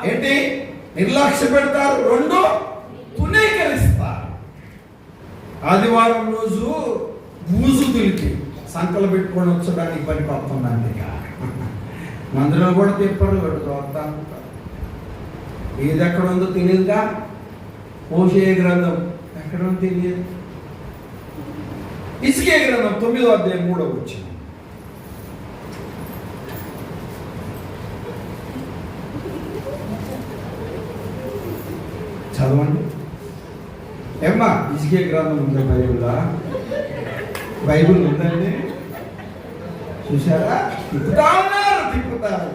ఏంటి? నిర్లక్ష్య పెడతారు. 2 తునీకరిస్తారు. ఆదివారం రోజు బూజు దులికి సంకలు పెట్టుకొని వచ్చడానికి పని పడుతుందండి. మందిరం కూడా తిప్పారు. ఏది ఎక్కడ ఉందో తెలియదుగా. మోషే గ్రంథం ఎక్కడ ఉందో తెలియదు. ఇస్కే గ్రంథం 9వ అధ్యాయం 3వ వచనం. చదవండి. ఏమ్మా, ఇస్కే గ్రంథం ఉందా బైబిల్ ఉందండి? చూసారా? తిప్పుతారు.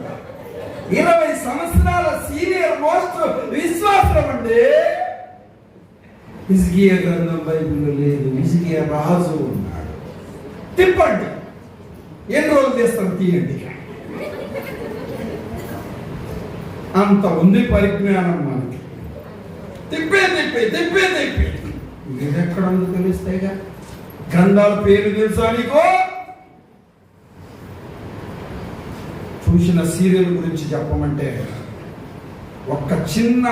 20 సంవత్సరాల సీనియర్ మోస్ట్ విశ్వాసం అండి. హిజ్కియా గ్రంథం బైబిల్లో లేదు. హిజ్కియా రాజు ఉన్నాడు. తిప్పండి. ఎన్ని రోజులు చేస్తాం? తీయండి. అంత ఉంది పరిజ్ఞానం మనకి. తిప్పే ఇది ఎక్కడ ఉందో తెలుస్తాయిగా. గ్రంథాల పేరు తెలుసా నీకు? చూసిన సీరియల్ గురించి చెప్పమంటే ఒక్క చిన్న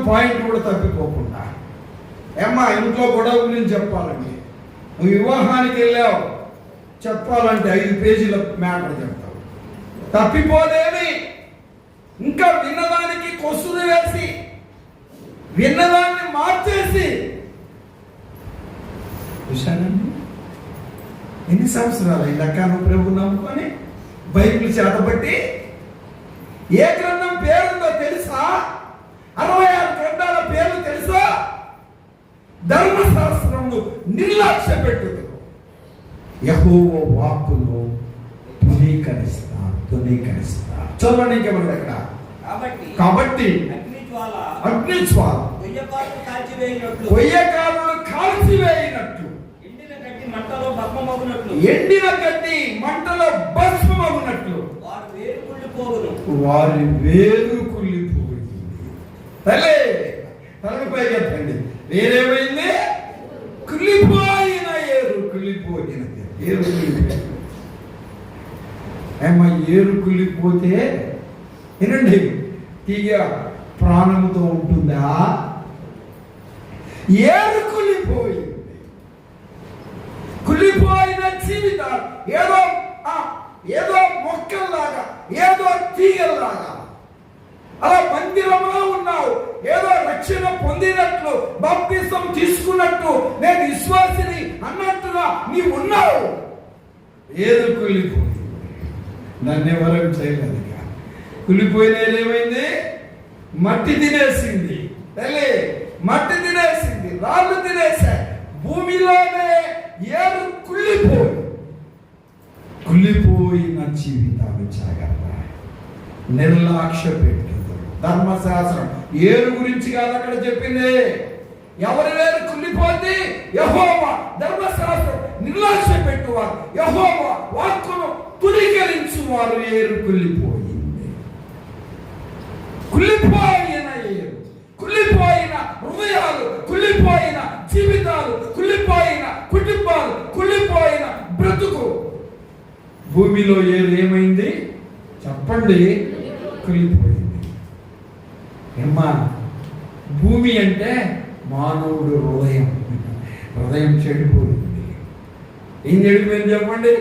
పాయింట్ కూడా తప్పిపోకుండా. ఏమ్మా, ఇంట్లో గొడవ గురించి చెప్పాలండి. నువ్వు వివాహానికి వెళ్ళావు చెప్పాలంటే 5 పేజీల మ్యాటర్ చెప్తావు. తప్పిపోలేని, ఇంకా విన్నదానికి కొసురు వేసి విన్నదాన్ని మార్చేసి. చూశానండి. ఎన్ని సంవత్సరాలు ఇందాక నువ్వు ప్రభు నమ్ముకొని బైబిల్ చేతబట్టి ఏ గ్రంథం పేరుందో తెలుసా? 66 గ్రంథాల పేర్లు తెలుసా? ధర్మశాస్త్రము నిర్లక్ష్య పెట్టుదు. యెహోవా వాక్కును తునీకరిస్తారు. చదవండి ఇంకేమన్నా అక్కడ. కాబట్టి అగ్ని జ్వాల కొయ్యకాలను కాల్చివేయినట్లు ఎండిన గడ్డి మంటలో భస్మమగునట్లు వారి వేరు కుళ్ళిపోయింది. తలపై చెప్పండి. వేరేమైంది? కుళ్ళిపోయిన ఏరు. ఏమో ఏరు కుళ్ళిపోతే వినండి, తీగ ప్రాణముతో ఉంటుందా? ఏరు కుళ్ళిపోయిన జీవితాలు ఏదో మొక్కల్లాగా, ఏదో తీగల్లాగా అలా మందిరంలో ఉన్నావు. ఏదో రక్షణ పొందినట్లు, బాప్తిసం తీసుకున్నట్టు, నేను విశ్వాసిని అన్నట్టుగా నీవు ఉన్నావు. ఏదో కుళ్ళిపోయింది. నన్ను ఎవరు చేయలేదు. కుళ్ళిపోయిన ఏమైంది? మట్టి తినేసింది. మట్టి తినేసింది, రాళ్ళు తినేసా. భూమిలోనే ఏరు కుళ్ళిపోయిన జీవితాలు జాగ్రత్త. నిర్లక్ష్య పెట్టు. ధర్మశాస్త్రం ఏరు గురించి కాదు అక్కడ చెప్పింది. ఎవరి వేరు కుళ్ళిపోద్ది? యెహోవా. ధర్మశాస్త్రం నిర్లక్ష్య పెట్టువారు, యెహోవా వాక్కును తునీకరించు వారు ఏరు కుళ్ళిపోయింది. కుళ్ళిపోయిన ఏరు, కుళ్ళిపోయిన హృదయాలు, కుళ్ళిపోయిన జీవితాలు, కుళ్ళిపోయిన కుటుంబాలు, కుళ్ళిపోయిన బ్రతుకు. భూమిలో ఏరు ఏమైంది? చెప్పండి, కులిపోయింది. ఏమ్మా, భూమి అంటే మానవుడు హృదయం. హృదయం చెడిపోయింది. ఏం చెడిపోయింది చెప్పండి?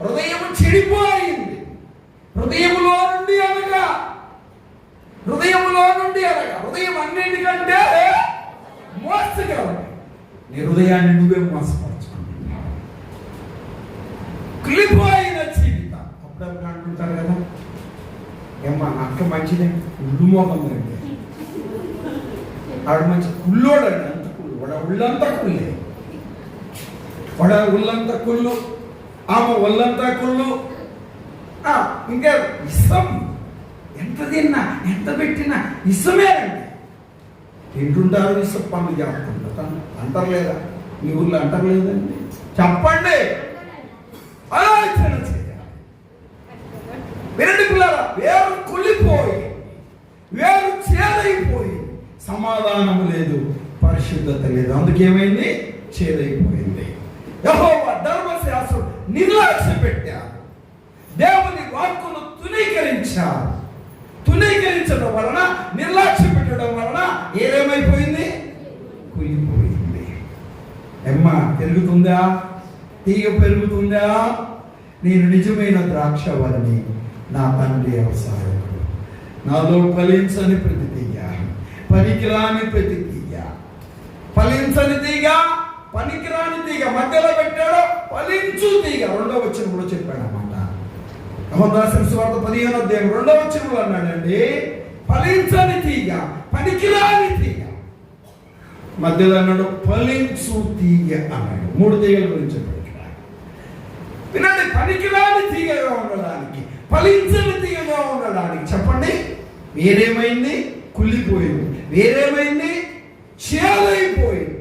హృదయం చెడిపోయింది. హృదయములో నుండి అనగా హృదయం అన్నిటికంటే మోసగలదు. నీ హృదయాన్ని నువ్వే మోసపరచుకుంటున్నావు. కులిపోయిన జీవితం. అప్పుడప్పుడు అంటుంటారు కదా, ఏమ్మా నా అక్క మంచిదే, ఉళ్ళు మోకం రండి, ఆవిడ మంచి కుళ్ళోడండి, అంత కుళ్ళు, వాడ ఉళ్ళంతా కుళ్ళే, వాడ ఉళ్ళంతా కుళ్ళు, ఆమె ఒళ్ళంతా కుళ్ళు. ఇంకా ఇష్టం ఎంత తిన్నా ఎంత పెట్టినా ఇష్టమేనండి. తింటుంటారు, ఇష్టం పనులు చేస్తుంటారు. అంటారు లేదా? మీ ఊళ్ళో అంటారు లేదండి? చెప్పండి, ఆలోచన చేయాలి. వినండి పిల్లరా, వేరు కుళ్ళిపోయి, వేరు చేదైపోయి, సమాధానం లేదు, పరిశుద్ధత లేదు. అందుకేమైంది? చేదైపోయింది. యెహోవా ధర్మశాస్త్రం నిర్లక్ష్య పెట్టారు. దేవుని వాక్కును తునీకరించారు. తునీకరించడం వలన, నిర్లక్ష్య పెట్టడం వలన ఏమేమైపోయింది? కులిపోయింది. అమ్మ పెరుగుతుందా? తీగ పెరుగుతుందా? నేను నిజమైన ద్రాక్షవల్లిని, నా తండ్రి వ్యవసాయకుడు. నాలో ఫలించని ప్రతి తీగ, పనికిరాని ప్రతి తీగ, ఫలించని తీగ, పనికిరాని తీగ మధ్యలో పెట్టాడో ఫలించు తీగ. 2వ వచనంలో చెప్పాడు అన్నమాట. యోహాను రాసిన సువార్త 15వ అధ్యాయం 2వ వచనంలో అన్నాడండి, ఫలించని తీగ, పనికిరాని తీగ. మధ్యలో అన్నాడు ఫలించు తీగ అన్నాడు. 3 తీగల గురించి చెప్పాడు. వినండి, పనికిరాని తీగగా ఉండడానికి, ఫలించని తీగగా ఉండడానికి చెప్పండి, వేరేమైంది? కుళ్ళిపోయింది. వేరేమైంది? చేదైపోయింది.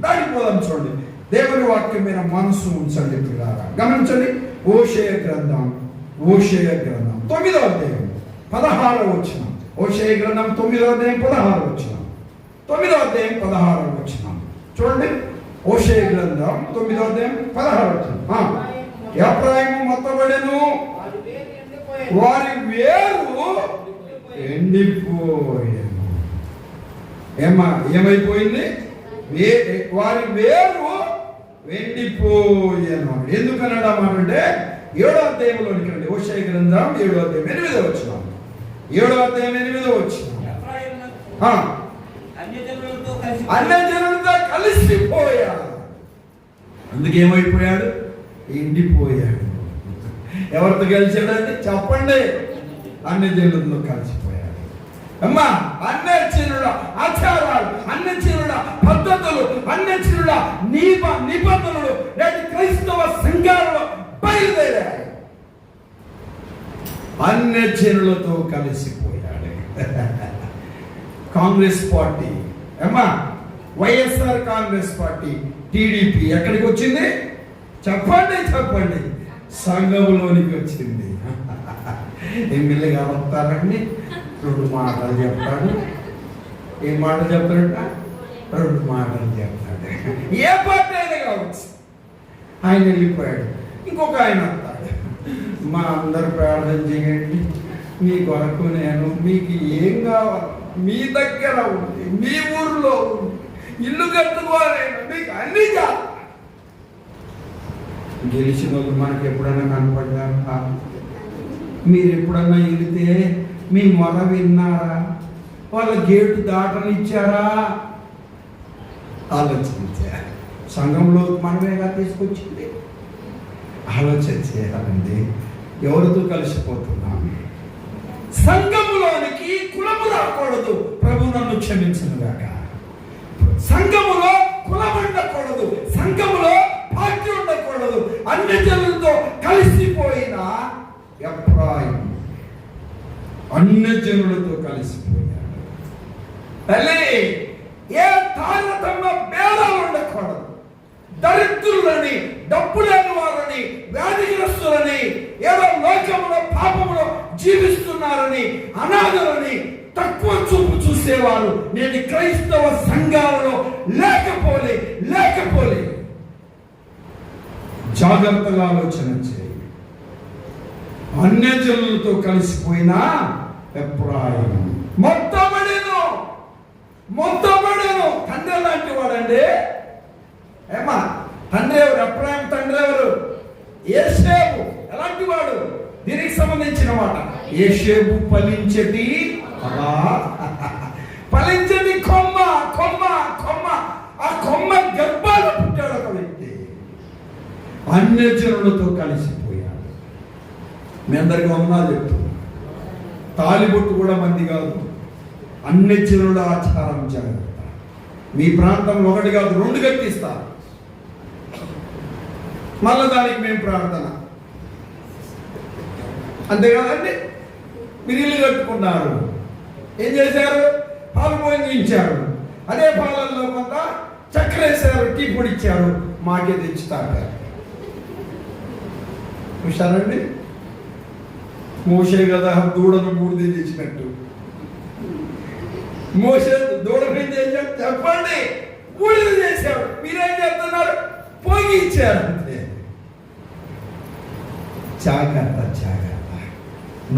దానికి పోదాం. చూడండి, దేవుని వాక్యం మీద మనసు ఉంచండి పిల్లారా. గమనించండి, హోషేయ గ్రంథం 9వ అధ్యాయం 16వ వచనం. హోషేయ గ్రంథం 9వ అధ్యాయం 16వ వచనం. 9వ అధ్యాయం 16వ వచనం చూడండి. హోషేయ గ్రంథం 9వ అధ్యాయం 16వ వచనం. ఎఫ్రాయిము మొత్తబడెను, వారి వేరు ఎండిపోయాను. ఏమైపోయింది? వారి వేరు ఎండిపోయాను. ఎందుకన్నాడు ఆ మాట అంటే 7వ అధ్యాయంలోనికి రండి. హోషేయ గ్రంథం 7వ అధ్యాయం 8వ వచనం. 7వ అధ్యాయం 8వ వచనం. అన్యజనులతో కలిసిపోయాడు. అందుకేమైపోయాడు? ఎండిపోయాడు. ఎవరితో కలిసాడండి చెప్పండి? అన్యజనులతో కలిసిపోయాడు. అమ్మా, అన్యజనుల ఆచారాలు, అన్యజనుల పద్ధతులు, అన్యజనుల నిబంధనలు నేటి క్రైస్తవ సంఘాలలో బయలుదేరాయి. అన్యజనులతో కలిసిపోయాడు. కాంగ్రెస్ పార్టీ, అమ్మా వైఎస్ఆర్ కాంగ్రెస్ పార్టీ, టీడీపీ ఎక్కడికి వచ్చింది చెప్పండి? సంఘంలోనికి వచ్చింది. ఎమ్మెల్యే గారు వస్తారండి, 2 మాటలు చెప్తాడు. ఏం మాటలు చెప్తాడట? 2 మాటలు చెప్తాడు. ఏ పార్టీ అయినా కావచ్చు. ఆయన వెళ్ళిపోయాడు, ఇంకొక ఆయన వస్తాడు. మా అందరు ప్రార్థన చేయండి, మీ కొరకు నేను, మీకు ఏం కావాలి, మీ దగ్గర ఉంది, మీ ఊర్లో ఉంది, ఇల్లు కట్టుకోవాలైనా మీకు అన్ని కాదు. గెలిచిన వాళ్ళు మనకి ఎప్పుడైనా కనపడ్డారా? మీరు ఎప్పుడన్నా వెళితే మీ మొర విన్నారా? వాళ్ళ గేటు దాటనిచ్చారా? ఆలోచించారు. సంఘంలో మనమేగా తీసుకొచ్చింది. ఆలోచన చేయాలండి, ఎవరితో కలిసిపోతున్నాము? సంఘములోనికి కులము రాకూడదు. ప్రభు నన్ను క్షమించునుగాక. సంఘములో కులం ఉండకూడదు, సంఘములో పార్టీ ఉండకూడదు. అన్యజనులతో కలిసిపోయిన ఎఫ్రాయిము అన్యజనులతో కలిసిపోయాడు. తల్లి, ఏ తారతమ్య భేదాలు ఉండకూడదు. దరిద్రులని, డబ్బు లేని వారిని, వ్యాధిగ్రస్తులని, ఏదో లోకములో పాపములో జీవిస్తున్నారని, అనాథలని తక్కువ చూపు చూసేవారు నేటి క్రైస్తవ సంఘాలలో లేకపోలే. జాగ్రత్తగా ఆలోచన చేయి. అన్యజనులతో కలిసిపోయిన ఎఫ్రాయిము మొత్తబడెను. తండ్రి లాంటి వాడండి. ఏమా తండ్రి ఎవరు? ఎఫ్రాయిము తండ్రి ఎవరు? యేషేబు. ఎలాంటి వాడు? దీనికి సంబంధించిన మాట. యేషేబు ఫలించటి కొమ్మ. ఆ కొమ్మ గర్భాలు పుట్టాడు ఒక వ్యక్తి. అన్యజనులతో కలిసిపోయాడు. మీ అందరికీ వందనాలు చెప్తున్నా. తాలిబొట్టు కూడా మంది కాదు. అన్యజనుల ఆచారం జాగ్రత్త. మీ ప్రాంతంలో ఒకటి కాదు, 2 కట్టిస్తారు. మళ్ళీ దానికి మేము ప్రార్థన. అంతేకాదండి. మీరు ఇల్లు కట్టుకున్నారు, ఏం చేశారు? పాలు పోయించారు. అదే పాలల్లో కొంత చక్కెర వేశారు, టీ పొడి ఇచ్చారు, మాకే తెచ్చి తాగారు. చూశారండి? మోషే కదా దూడను బూడిద తెచ్చినట్టు. మోషే దూడ మీద చేశారు, చెప్పండి, బూడిద చేశారు. మీరేం చేస్తున్నారు? పోగి ఇచ్చారు. అంతే. జాగ్రత్త.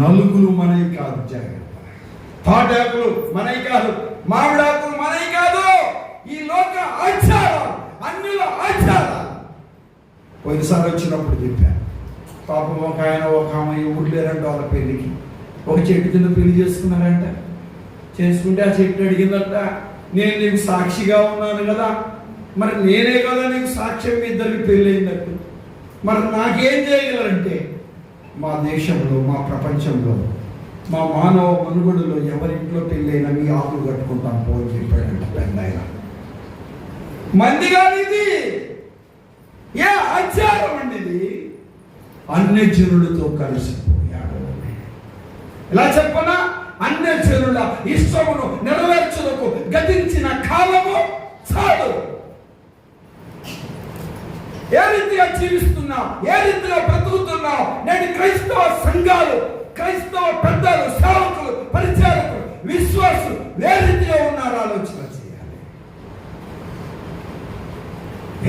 నలుగులు మనవి కాదు. జాగ్రత్త. తాటాకులు మనవి కాదు, మామిడాకులు మనవి కాదు. ఈ లోక ఆచారాలు, అన్యుల ఆచారాలు. పోయినసారి వచ్చినప్పుడు చెప్పాను. పాపం ఒక ఆమె ఊరు లేరంట వాళ్ళ పెళ్ళికి. ఒక చెట్టు కింద పెళ్లి చేసుకున్నారంట. చేసుకుంటే ఆ చెట్టు అడిగిందంట, నేను నీకు సాక్షిగా ఉన్నాను కదా, మరి నేనే కదా నీకు సాక్ష్యం, మీ ఇద్దరికి పెళ్ళి అయిందట్టు. మరి నాకేం చేయగలరంటే, మా దేశంలో, మా ప్రపంచంలో, మా మానవ మనుగడలో ఎవరింట్లో పెళ్ళైనా మీ ఆకులు కట్టుకుంటాం పోని చెప్పాడంట పెద్ద ఆయన. మంది కాదు ఇది. ఏ ఆచారం అండి ఇది? అన్యజనులతో కలిసిపోయాడు. ఇలా చెప్పనా? అన్యజనుల ఇష్టమును నెరవేర్చుటకు గతించిన కాలము చాలు. ఏ రీతిగా జీవిస్తున్నావు, ఏ రీతిగా బ్రతుకుతున్నావు? నేటి క్రైస్తవ సంఘాలు, క్రైస్తవ పెద్దలు, సేవకులు, పరిచారకులు, విశ్వాసులు ఏ రీతిగా ఉన్నారో ఆలోచన చేయాలి.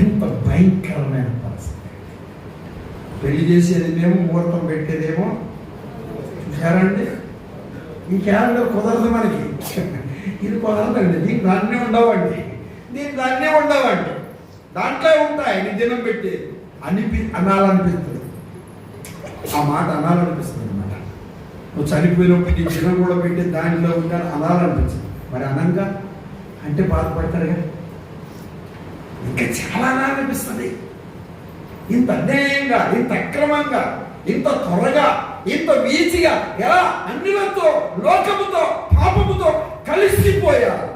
ఎంత భయంకరమైన పరిస్థితి. పెళ్లి చేసేది మేము, ముహూర్తం పెట్టేదేమో. చూసారండి? ఈ క్యాలెండర్ కుదరదు మనకి. ఇది కుదరదండి. దీనికి దాన్నే ఉండవండి. దాంట్లో ఉంటాయి నీ దినం పెట్టి అనాలనిపిస్తుంది. ఆ మాట అనాలనిపిస్తుంది అన్నమాట. నువ్వు చనిపోయినప్పుడు నీ దినం కూడా పెట్టి దానిలో ఉంటాను అనాలనిపించింది. మరి అనంగా అంటే బాధపడతారు కదా. ఇంకా చాలా అనాలనిపిస్తుంది. ఇంత అన్యాయంగా, ఇంత అక్రమంగా, ఇంత త్వరగా, ఇంత వీచిగా ఎలా అన్యులతో, లోకముతో, పాపముతో కలిసిపోయారు.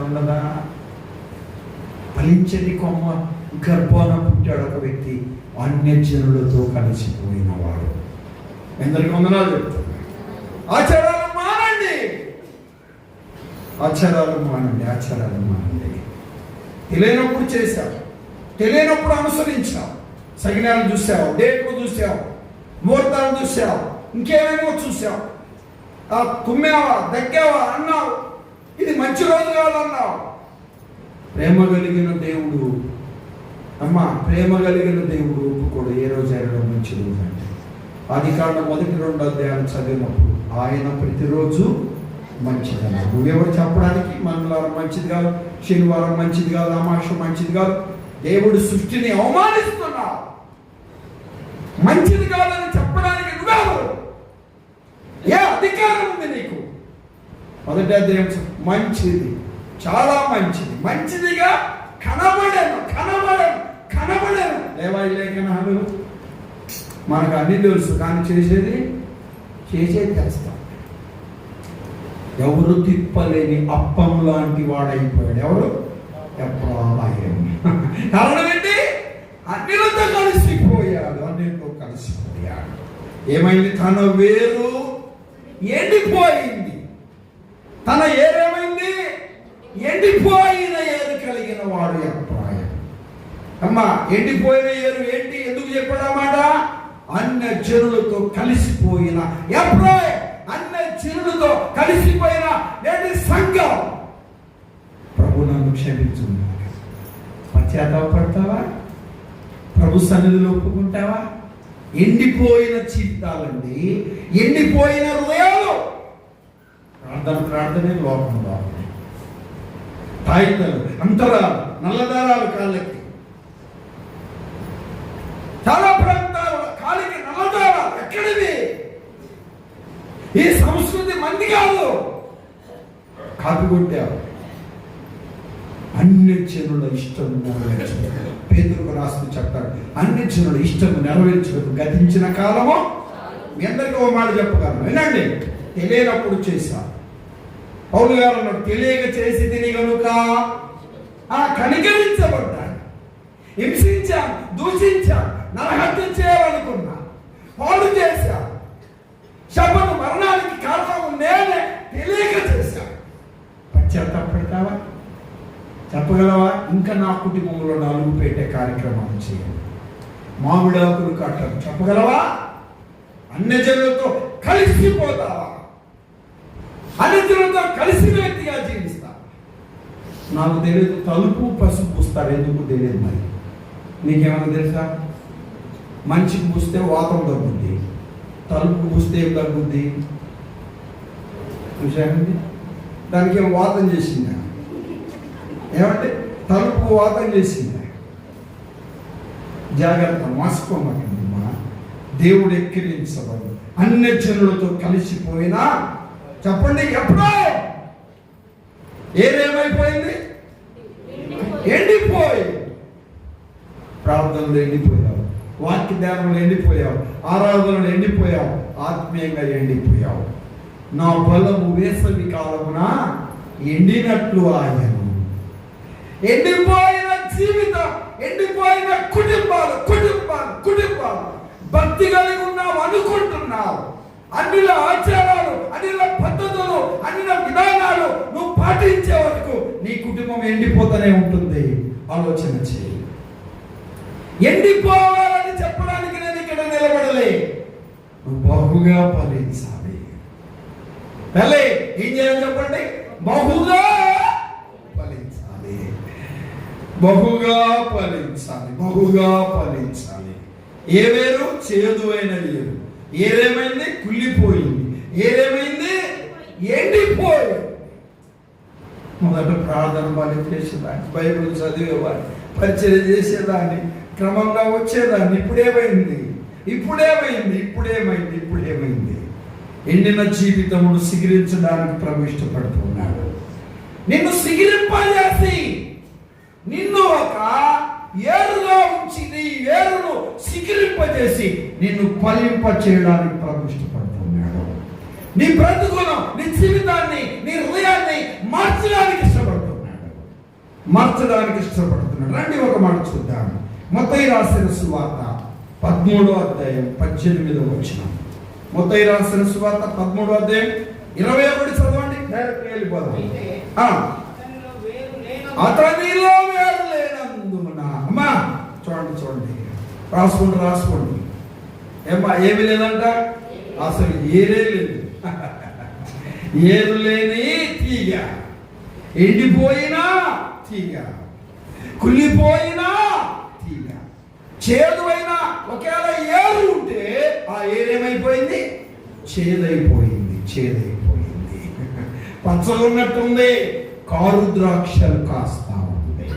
ఉండదా? ఫలించని కొమ్మ గర్భాన పుట్టాడు ఒక వ్యక్తి. అన్యజనులతో కలిసిపోయిన వాడు. ఎందరికి వందనాలు చెప్తాడు. ఆచారాలు మానండి. తెలియనప్పుడు చేశావు, తెలియనప్పుడు అనుసరించావు. సగినాలు చూసావు, డేట్లు చూసావు, ముహూర్తాలు చూసావు, ఇంకేమేమో చూసావు. తుమ్మావా, దగ్గావా అన్నావు. ఇది మంచి రోజు కాదన్నావు. ప్రేమ కలిగిన దేవుడు ఒప్పుకోడు. ఏ రోజు అయినా మంచి రోజు అంటే ఆదికాండం 1-2 అధ్యాయాలు చదివినప్పుడు ఆయన ప్రతిరోజు మంచిదన్నాడు. నువ్వెవరు చెప్పడానికి? మంగళవారం మంచిది కాదు, శనివారం మంచిది కాదు, అమావాస్య మంచిది కాదు. దేవుడు సృష్టిని అవమానిస్తున్నావు. మంచిది కాదని చెప్పడానికి నువ్వెవరు? ఏ అధికారం ఉంది నీకు? మొదటి అధ్యాయం మంచిది, చాలా మంచిదిగా కనబడను. దేవాలయకనాలు మనకు అన్ని తెలుసు, కానీ చేసేది చేస్తాం. ఎవరు తిప్పలేని అప్పం లాంటి వాడైపోయాడు. ఎవరు? ఎఫ్రాయిము. కారణం ఏంటి? అన్నిలతో కలిసిపోయాడు. ఏమైంది? తన వేరు ఎండిపోయింది. తన ఏరేమైంది? ఎండిపోయిన ఏరు కలిగిన వాడు ఎఫ్రాయిము. అమ్మా, ఎండిపోయిన ఏరు ఏంటి? ఎందుకు చెప్పాడన్నమాట? అన్యజనులతో కలిసిపోయిన ఎఫ్రాయిము, అన్యజనులతో కలిసిపోయిన నేటి సంఘం. ప్రభు నన్ను క్షమించు. పశ్చాత్తాపడతావా? ప్రభు సన్నిధిలో ఒప్పుకుంటావా? ఎండిపోయిన జీవితాలండి, ఎండిపోయిన హృదయాలు. ప్రార్థనే లోకంలో తాయితలు, అంతరాలు, నల్లదారాలు కాళ్ళకి, చాలా ప్రాంతాలు కాలికి నల్లదారాలు. ఎక్కడివి? ఈ సంస్కృతి మంది కాదు. కాపీ కొట్టారు. అన్ని జనుల ఇష్టం నెరవేర్చడం. పేతురుకు రాస్తూ చెప్తాడు, అన్ని జనుల ఇష్టం నెరవేర్చడం గతించిన కాలము. మీ అందరికీ ఒక మాట చెప్పగలను, వినండి. తెలియనప్పుడు చేశా. పౌలు గారు అన్నాడు, తెలియక చేసి తిని కనుక కనికరించబడ్డాడు. హింసించాను, దూషించాను, నరహత్య చేయాలనుకున్నా, పాడు చేశా, శపథ మరణానికి కారణం నేనే, తెలియక చేశాను. పశ్చాత్తాపడతావా? చెప్పగలవా? ఇంకా నా కుటుంబంలో 4 పెట్టే కార్యక్రమాలు చేయాలి, మామిడాకులు కట్టడం చెప్పగలవా? అన్ని జనులతో కలిసిపోతావా? అన్ని జనులతో కలిసిన వ్యక్తిగా జీవిస్తా. నాకు తెలియదు, తలుపు పసుపు పూస్తారు, ఎందుకు తెలియదు. మరి నీకేమైనా తెలుసా? మంచికి పూస్తే వాతం తగ్గుద్ది, తలుపు పూస్తే ఏం తగ్గుద్ది? చూసారండి, దానికి ఏం వాతం చేసిందా? ఏమంటే తలుపు వాతం చేసిందా? జాగ్రత్త, మోసపోమాకండి మా. దేవుడు ఎక్కిరించబడు. అన్ని జనులతో కలిసిపోయినా చెప్పండి, ఎప్పుడో ఏదేమైపోయింది? ఎండిపోయి. ప్రార్థనలు ఎండిపోయావు, వాక్య ధ్యానంలో ఎండిపోయావు, ఆరాధనలు ఎండిపోయావు, ఆత్మీయంగా ఎండిపోయావు. నా బలము వేసవి కాలమున ఎండినట్లు ఆయను. ఎండిపోయిన జీవితం, ఎండిపోయిన కుటుంబాలు, భక్తి కలిగి ఉన్నావు అనుకుంటున్నావు. అన్నిల ఆచారాలు, అన్నిల పద్ధతులు, అన్నిల విధానాలు నువ్వు పాటించే వరకు నీ కుటుంబం ఎండిపోతూనే ఉంటుంది. ఆలోచన చేయి. ఎండిపోవాలని చెప్పడానికి నేను ఇక్కడ నిలబడలే. నువ్వు బహుగా ఫలించాలి. తల్లి ఏం చేయాలి చెప్పండి? బహుగా ఫలించాలి, బహుగా ఫలించాలి, బహుగా ఫలించాలి. ఏ వేరు? చేదు అయిన వేరు. ఏదేమైంది? కుళ్ళిపోయింది. ఏదేమైంది? ఎండిపోయి. మొదట ప్రార్థన బలి చేసేదాన్ని, బైబిల్ చదివేవాడిని, పరిచయం చేసేదాన్ని, క్రమంగా వచ్చేదాన్ని. ఇప్పుడేమైంది? ఎండిన జీవితమును సిగిరించడానికి ప్రభు ఇష్టపడుతున్నాడు. నిన్ను సిగిరింపజేసి, నిన్ను ఒక ఏరుగా ఉంచి, నీ ఏరును సిగిరింపజేసి నిన్ను ఫలింప చేయడానికి ప్రభు ఇష్టపడుతున్నాడు. నీ బ్రతుకును, నీ జీవితాన్ని, నీ హృదయాన్ని మార్చడానికి ఇష్టపడుతున్నాడు. రండి ఒక మాట చూద్దాం. మత్తయి రాసిన సువార్త 13వ అధ్యాయం 18వ వచనం. మత్తయి రాసిన సువార్త 13వ అధ్యాయం 21 చదవండి. వెళ్ళిపోదాం. అతనిలో వేరు లేనందున. అమ్మా చూడండి, రాసుకోండి. ఏమ్మా, ఏమి లేదంట? అసలు ఏరే లేదు. ఏరు లేని తీగ, ఎండిపోయినా తీగ, కుళ్ళిపోయినా తీగ, చేదు అయినా ఒకవేళ ఏరు ఉంటే ఆ ఏరేమైపోయింది? చేదైపోయింది. పచ్చలు ఉన్నట్టుంది, కారు ద్రాక్షలు కాస్తా ఉంది.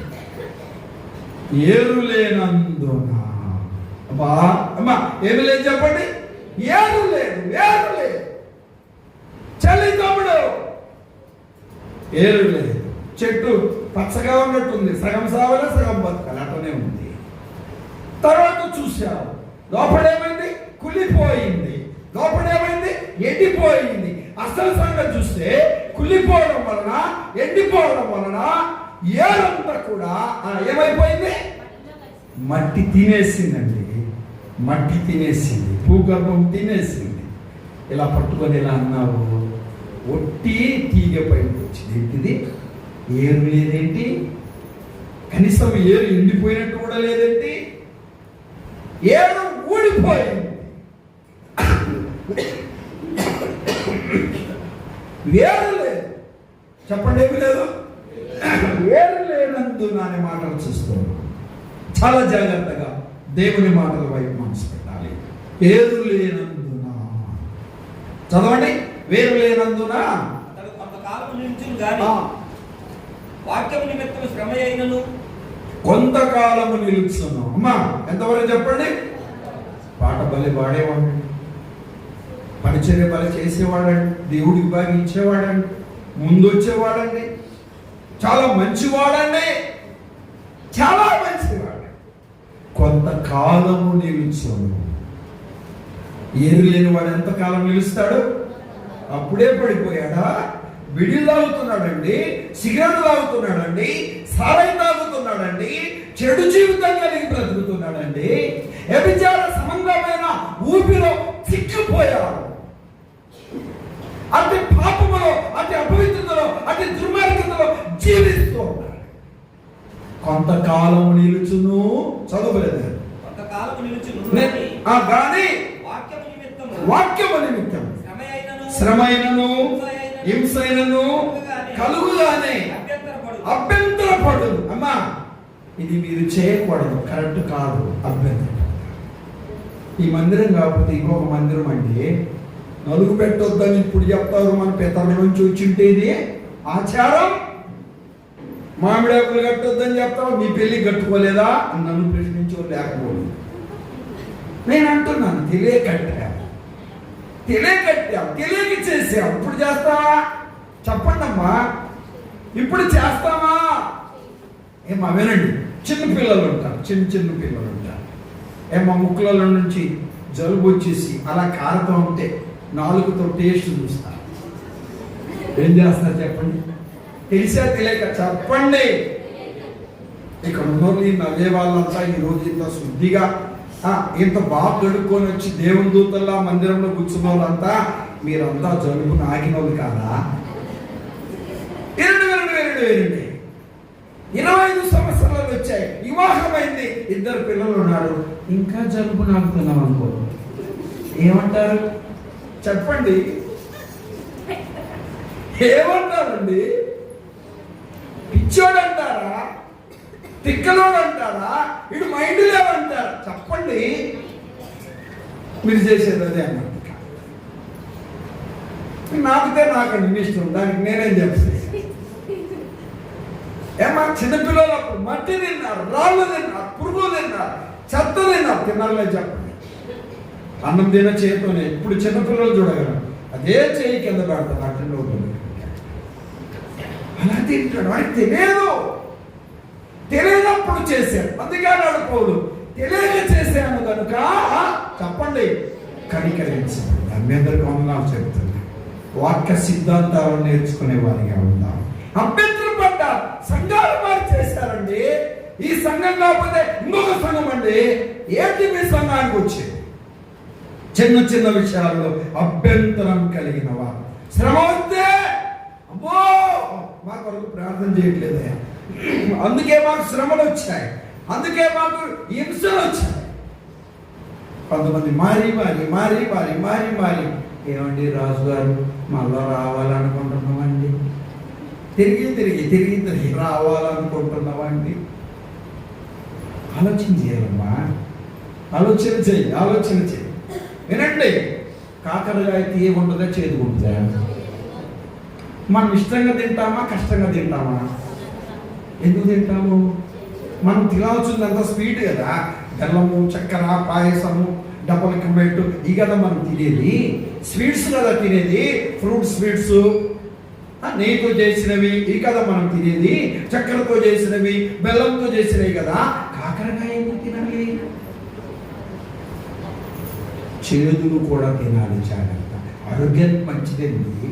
ఏరు లేనందున. అమ్మా ఏమి లేదు చెప్పండి? ఏరు లేదు. చలి తమ్ముడు, ఏరు లేదు. చెట్టు పచ్చగా ఉన్నట్టుంది, సగం సావలే సగం బతకాలి, అట్లనే ఉంది. తర్వాత చూసావు, లోపడేమైంది? కుళ్ళిపోయింది. లోపడేమైంది? ఎండిపోయింది. అసలు సంగతి చూస్తే కుళ్ళిపోవడం వలన, ఎండిపోవడం వలన ఏరంతా కూడా ఏమైపోయింది? మట్టి తినేసిందండి. భూగర్భం తినేసింది. ఇలా పట్టుకొని ఇలా అన్నావు, ఒట్టి తీగ పైకి వచ్చింది. ఏంటిది? ఏరు లేదేంటి? కనీసం ఏరు ఎండిపోయినట్టు కూడా లేదేంటి? ఏరు ఊడిపోయింది. వేరు లేదు. చెప్పండి, ఏమి లేదు? వేరు లేనందున అనే మాటలు చూస్తున్నాం. చాలా జాగ్రత్తగా దేవుని మాటల వైపు మనసు పెట్టాలి. వేరు లేనందున. చదవండి. వేరు లేనందున అతడు కొంతకాలం నిలిచును గాని వాక్యము నిమిత్తము శ్రమ అయినను కొంతకాలము నిలుచున్నాం. అమ్మా ఎంతవరకు చెప్పండి. పాట బలి పాడేవాడండి, పరిచర్య బలి చేసేవాడండి, దేవుడికి బాగా ఇచ్చేవాడండి, ముందు వచ్చేవాడండి, చాలా మంచివాడండి, చాలా మంచివాడు. కొంతకాలము నిలుచును. ఏరు లేని వాడు ఎంతకాలం నిలుస్తాడు? అప్పుడే పడిపోయాడా? బిడిలు తాగుతున్నాడండి, సిగరెట్ తాగుతున్నాడండి, సారాయి తాగుతున్నాడండి, చెడు జీవితం కలిగి బ్రతుకుతున్నాడండి, వ్యభిచార సంబంధమైన ఊపిలో చిక్కిపోయాడు. అతి పాపములో, అతి అపవిత్రతలో, అతి దుర్మార్గతలో జీవిస్తూ ఉన్నాడు. కొంతకాలం నిలుచును. చదువులేదు. కొంతకాలం నిలుచును కానీ వాక్యము నిమిత్తం శ్రమైనను హింసైనను కలుగుగానే అభ్యంతరపడు. అమ్మా ఇది మీరు చేయకూడదు, కరెక్ట్ కాదు, అభ్యంతరం. ఈ మందిరం కాకపోతే ఇంకొక మందిరం అండి, నలుగు పెట్టొద్దని ఇప్పుడు చెప్తారు. మన పితరుల నుంచి వచ్చింటేది ఆచారం. మామిడాకులు కట్టొద్దని చెప్తావు, మీ పెళ్లి కట్టుకోలేదా అని నన్ను ప్రశ్నించో లేకపోలేదు. నేను అంటున్నాను, తెలియకట్టావు, తెలియక చేసావు. ఇప్పుడు చేస్తావా? చెప్పండి అమ్మా, ఇప్పుడు చేస్తావా? ఏమా వినండి. చిన్న పిల్లలు ఉంటారు, చిన్న పిల్లలు ఉంటారు. ఏమో ముక్కులలో నుంచి జలుబు వచ్చేసి అలా కారుతూ ఉంటే నాలుగుతో టేస్ట్ చూస్తారు. ఏం చేస్తారు చెప్పండి? తెలిసా తెలియక చెప్పండి. ఇక్కడ ఉన్నోళ్ళు నవ్వే వాళ్ళంతా ఈరోజు ఇంత శుద్ధిగా ఇంత బాగా గడుక్కొని వచ్చి దేవుని దూతల్లా మందిరంలో కూర్చున్న వాళ్ళంతా మీరంతా జలుబు నాగిన వాళ్ళు కాదా? 25 సంవత్సరాలు వచ్చాయి, వివాహమైంది, 2 పిల్లలు ఉన్నారు, ఇంకా జలుబు నాకుతున్నాం అనుకో, ఏమంటారు చెప్పండి? ఏమంటారండి? పిచ్చోడు అంటారా? తిక్కలోడు అంటారా? ఇటు మైండ్ లేవంటారా? చెప్పండి. మీరు చేసేది అదే అన్నమాట. నాకుతే నాకండి మీ ఇష్టం, దానికి నేనేం చెప్తాను. ఏమా చిన్నపిల్లలు అప్పుడు మట్టి తిన్నారు, రాళ్ళు తిన్నారు, పురుగు తిన్నారు, చెత్త తిన్నారు, తిన్నారులే చెప్పండి. అన్నం తిన చేతోనే. ఇప్పుడు చిన్నపిల్లలు చూడగలరు, అదే చేయి కింద పెడతారు, అట్లా అలా తింటాడు. వాడికి తెలియనప్పుడు చేశాడు, అందుకే అన్నాడు పౌలు, తెలియక చేశాను కనుక చెప్పండి కనికరించండి. మీ అందరికీ వందనాలు చెప్తుంది. వాక్య సిద్ధాంతాలను నేర్చుకునే వారిగా ఉందాం. అభ్యంతరపడ్డ సంఘాలు మారి చేశారండి. ఈ సంఘం కాకపోతే ఇంకొక సంఘం అండి. ఏంటి మీ సంఘానికి వచ్చేది? చిన్న విషయాల్లో అభ్యంతరం కలిగిన వారు. శ్రమ వస్తే అబ్బో మా కొరకు ప్రార్థన చేయట్లేదే, అందుకే మాకు శ్రమలు వచ్చాయి, అందుకే మాకు హింసలు వచ్చాయి. కొంతమంది మారి ఏమండి రాజుగారు మళ్ళా రావాలనుకుంటున్నామండి, తిరిగి రావాలనుకుంటున్నామండి. ఆలోచన చేయాలమ్మా, ఆలోచన చేయి. వినండి, కాకరకాయ తీయకుంటుందా చేదుకుంటుందా? మనం ఇష్టంగా తింటామా కష్టంగా తింటామా? ఎందుకు తింటాము? మనం తినాల్సిందంతా స్వీట్ కదా, బెల్లము, చక్కెర, పాయసము, డబల్ కమెంట్, ఈ కదా మనం తినేది. స్వీట్స్ కదా తినేది, ఫ్రూట్ స్వీట్స్, నెయ్యితో చేసినవి ఈ కదా మనం తినేది, చక్కెరతో చేసినవి, బెల్లంతో చేసినవి కదా. కాకరకాయ ఎందుకు తినాలి? చేదును కూడా తినాలి, జాగ్రత్త. ఆరోగ్యానికి మంచిదండి,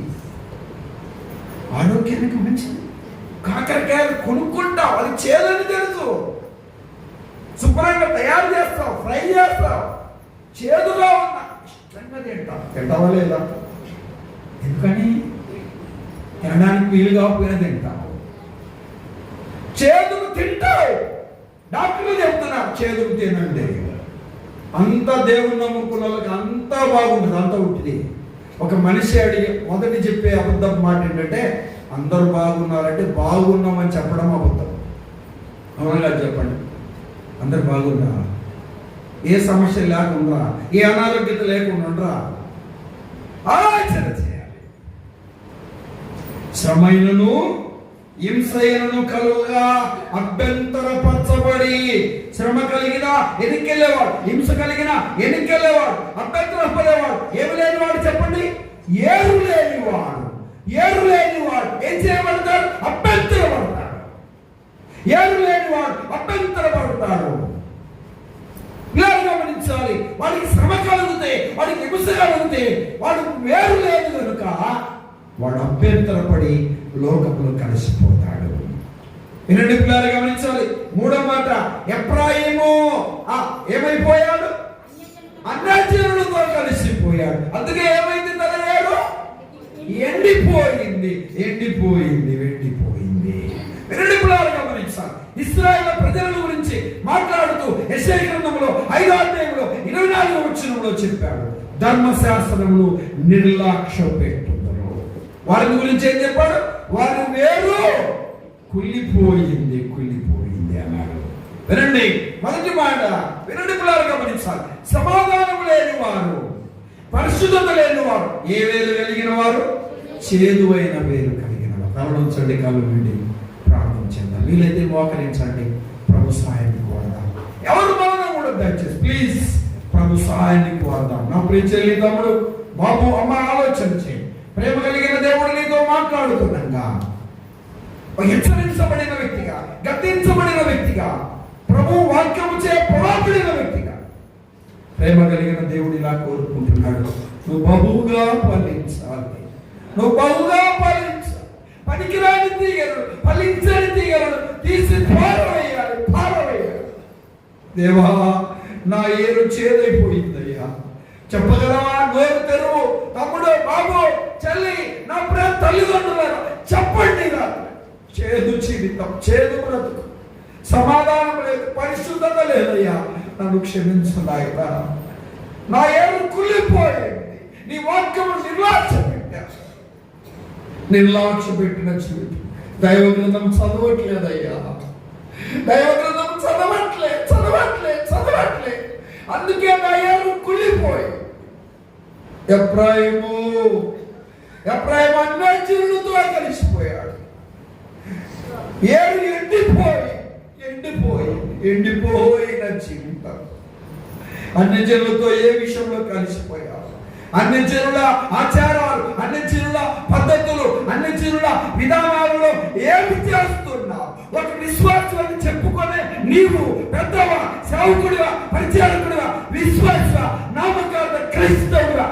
ఆరోగ్యానికి మంచిది. కాకరకాయలు కొనుక్కుంటావు, అది చేదని తెలుసు, శుభ్రంగా తయారు చేస్తావు, ఫ్రై చేస్తావు, చేదుగా ఉన్నా ఇష్టంగా తింటావా లేదా? ఎందుకని? తినడానికి వీలు కాకపోయినా తింటావు. చేదును తింటావు. డాక్టర్లు చెప్తున్నారు చేదును తినండి. అంతా దేవుని నమ్ముకున్న వాళ్ళకి అంతా బాగుంటుంది, అంతా ఉంటుంది. ఒక మనిషి అడిగి మొదటి చెప్పే అబద్ధం మాట ఏంటంటే, అందరూ బాగున్నారంటే బాగున్నామని చెప్పడం అబద్ధం. అవునా చెప్పండి, అందరు బాగున్నా ఏ సమస్య లేకుండా, ఏ అనారోగ్యత లేకుండా ఉండరా? ఆలోచన చేయాలి. శ్రమైనను హింసైనను కలుగా అభ్యంతరపరచబడి, శ్రమ కలిగిన ఎన్నికెళ్ళేవాడు, హింస కలిగిన ఎన్నికెళ్ళేవాడు, అభ్యంతరపడేవాడు, ఏమి లేనివాడు చెప్పండి, ఏరు లేనివాడు. ఏరు లేనివాడు ఏం చేయబడతాడు? అభ్యంతరపడతాడు. ఏరు లేనివాడు అభ్యంతరపడతాడు. ఇలా గమనించాలి. వాడికి శ్రమ కలిగితే, వాడికి హింస కలిగితే, వాడు వేరు లేదు కనుక వాడు అభ్యంతరపడి లోకంలో కలిసిపోతాడు. వినండి పిల్లలు, గమనించాలి. మూడో మాట, ఎఫ్రాయిము ఏమైపోయాడు? అన్యజనులతో కలిసిపోయాడు. అందుకే ఏమైంది? తన ఏడు ఎండిపోయింది, ఎండిపోయింది, ఎండిపోయింది. వినండి పిల్లలు, గమనించాలి. ఇశ్రాయేలు ప్రజల గురించి మాట్లాడుతూ యెషయా గ్రంథంలో 5వ అధ్యాయంలో 24వ వచనంలో చెప్పాడు, ధర్మశాస్త్రమును నిర్లక్ష్య పెట్టుదరు. వారి గురించి ఏం చెప్పాడు? వారి వేరు కుళ్ళిపోయింది, కుళ్ళిపోయింది అన్నాడు. వినండి, మొదటి మాట వినండి పిల్లలు, గమనించాలి. సమాధానం లేని వారు, పరిశుద్ధత లేని వారు, ఏ వేలు కలిగిన వారు? చేదువైన వేలు కలిగిన వారు. గమనించండి, కళ్ళు విండి ప్రార్థించండి. వీలైతే మోకరించండి, ప్రభు సహాయాన్ని కోరదాం. ఎవరు మౌనం కూడా దయచేసి ప్లీజ్ ప్రభు సహాయాన్ని కోరదాం. నా ప్రియ చెల్లి, తమ్ముడు, బాబు, అమ్మ, ఆలోచన చేయండి. ప్రేమ కలిగిన దేవుడు నీతో మాట్లాడుతుండగా, హెచ్చరించబడిన వ్యక్తిగా, గద్దించబడిన వ్యక్తిగా, ప్రభు వాక్యము చే పొడబడిన వ్యక్తిగా ప్రేమ కలిగిన దేవుడు ఇలా కోరుకుంటున్నాడు, నువ్వు బహుగా ఫలించాలి, నువ్వు బహుగా ఫలించాలి. పనికిరాని తీగలను, ఫలించని తీగలను తీసి పారవేయాలి, పారవేయాలి. దేవా, నా ఏరు చేదైపోయిందయ్యా, చెప్పగలవా? నోరు తెరువు. తమ్ముడు, బాబు, చెల్లి, నా ప్రేమ తల్లిదండ్రులారా చెప్పండి. చేదు జీవితం, చేదు బ్రతుకు, సమాధానం లేదు, పరిశుద్ధత లేదయ్యా, నన్ను క్షమించడాయినా. నా ఏరు కుళ్ళిపోయింది, నీ వాక్యము నిర్లక్ష్య పెట్టా, నిర్లక్ష్య పెట్టిన జీవితం. దైవ గ్రంథం చదవట్లేదయ్యా, దైవ గ్రంథం చదవట్లే. అందుకే నా ఏరు కుళ్ళిపోయి. ఎఫ్రాయిము అన్యజనులతో కలిసిపోయాడు. ఏరు ఎండిపోయిన జీవితం. అన్యజనులతో ఏ విషయంలో కలిసిపోయాడు? అన్యజనుల ఆచారాలు, అన్యజనుల పద్ధతులు, అన్యజనుల విధానాలలో ఏమి చేస్తున్నావు? ఒక విశ్వాసాన్ని చెప్పుకొని నీవు పెద్దవా, సేవకుడివా, పరిచారకుడివా, విశ్వాస నామకార్థ క్రైస్తవుడివా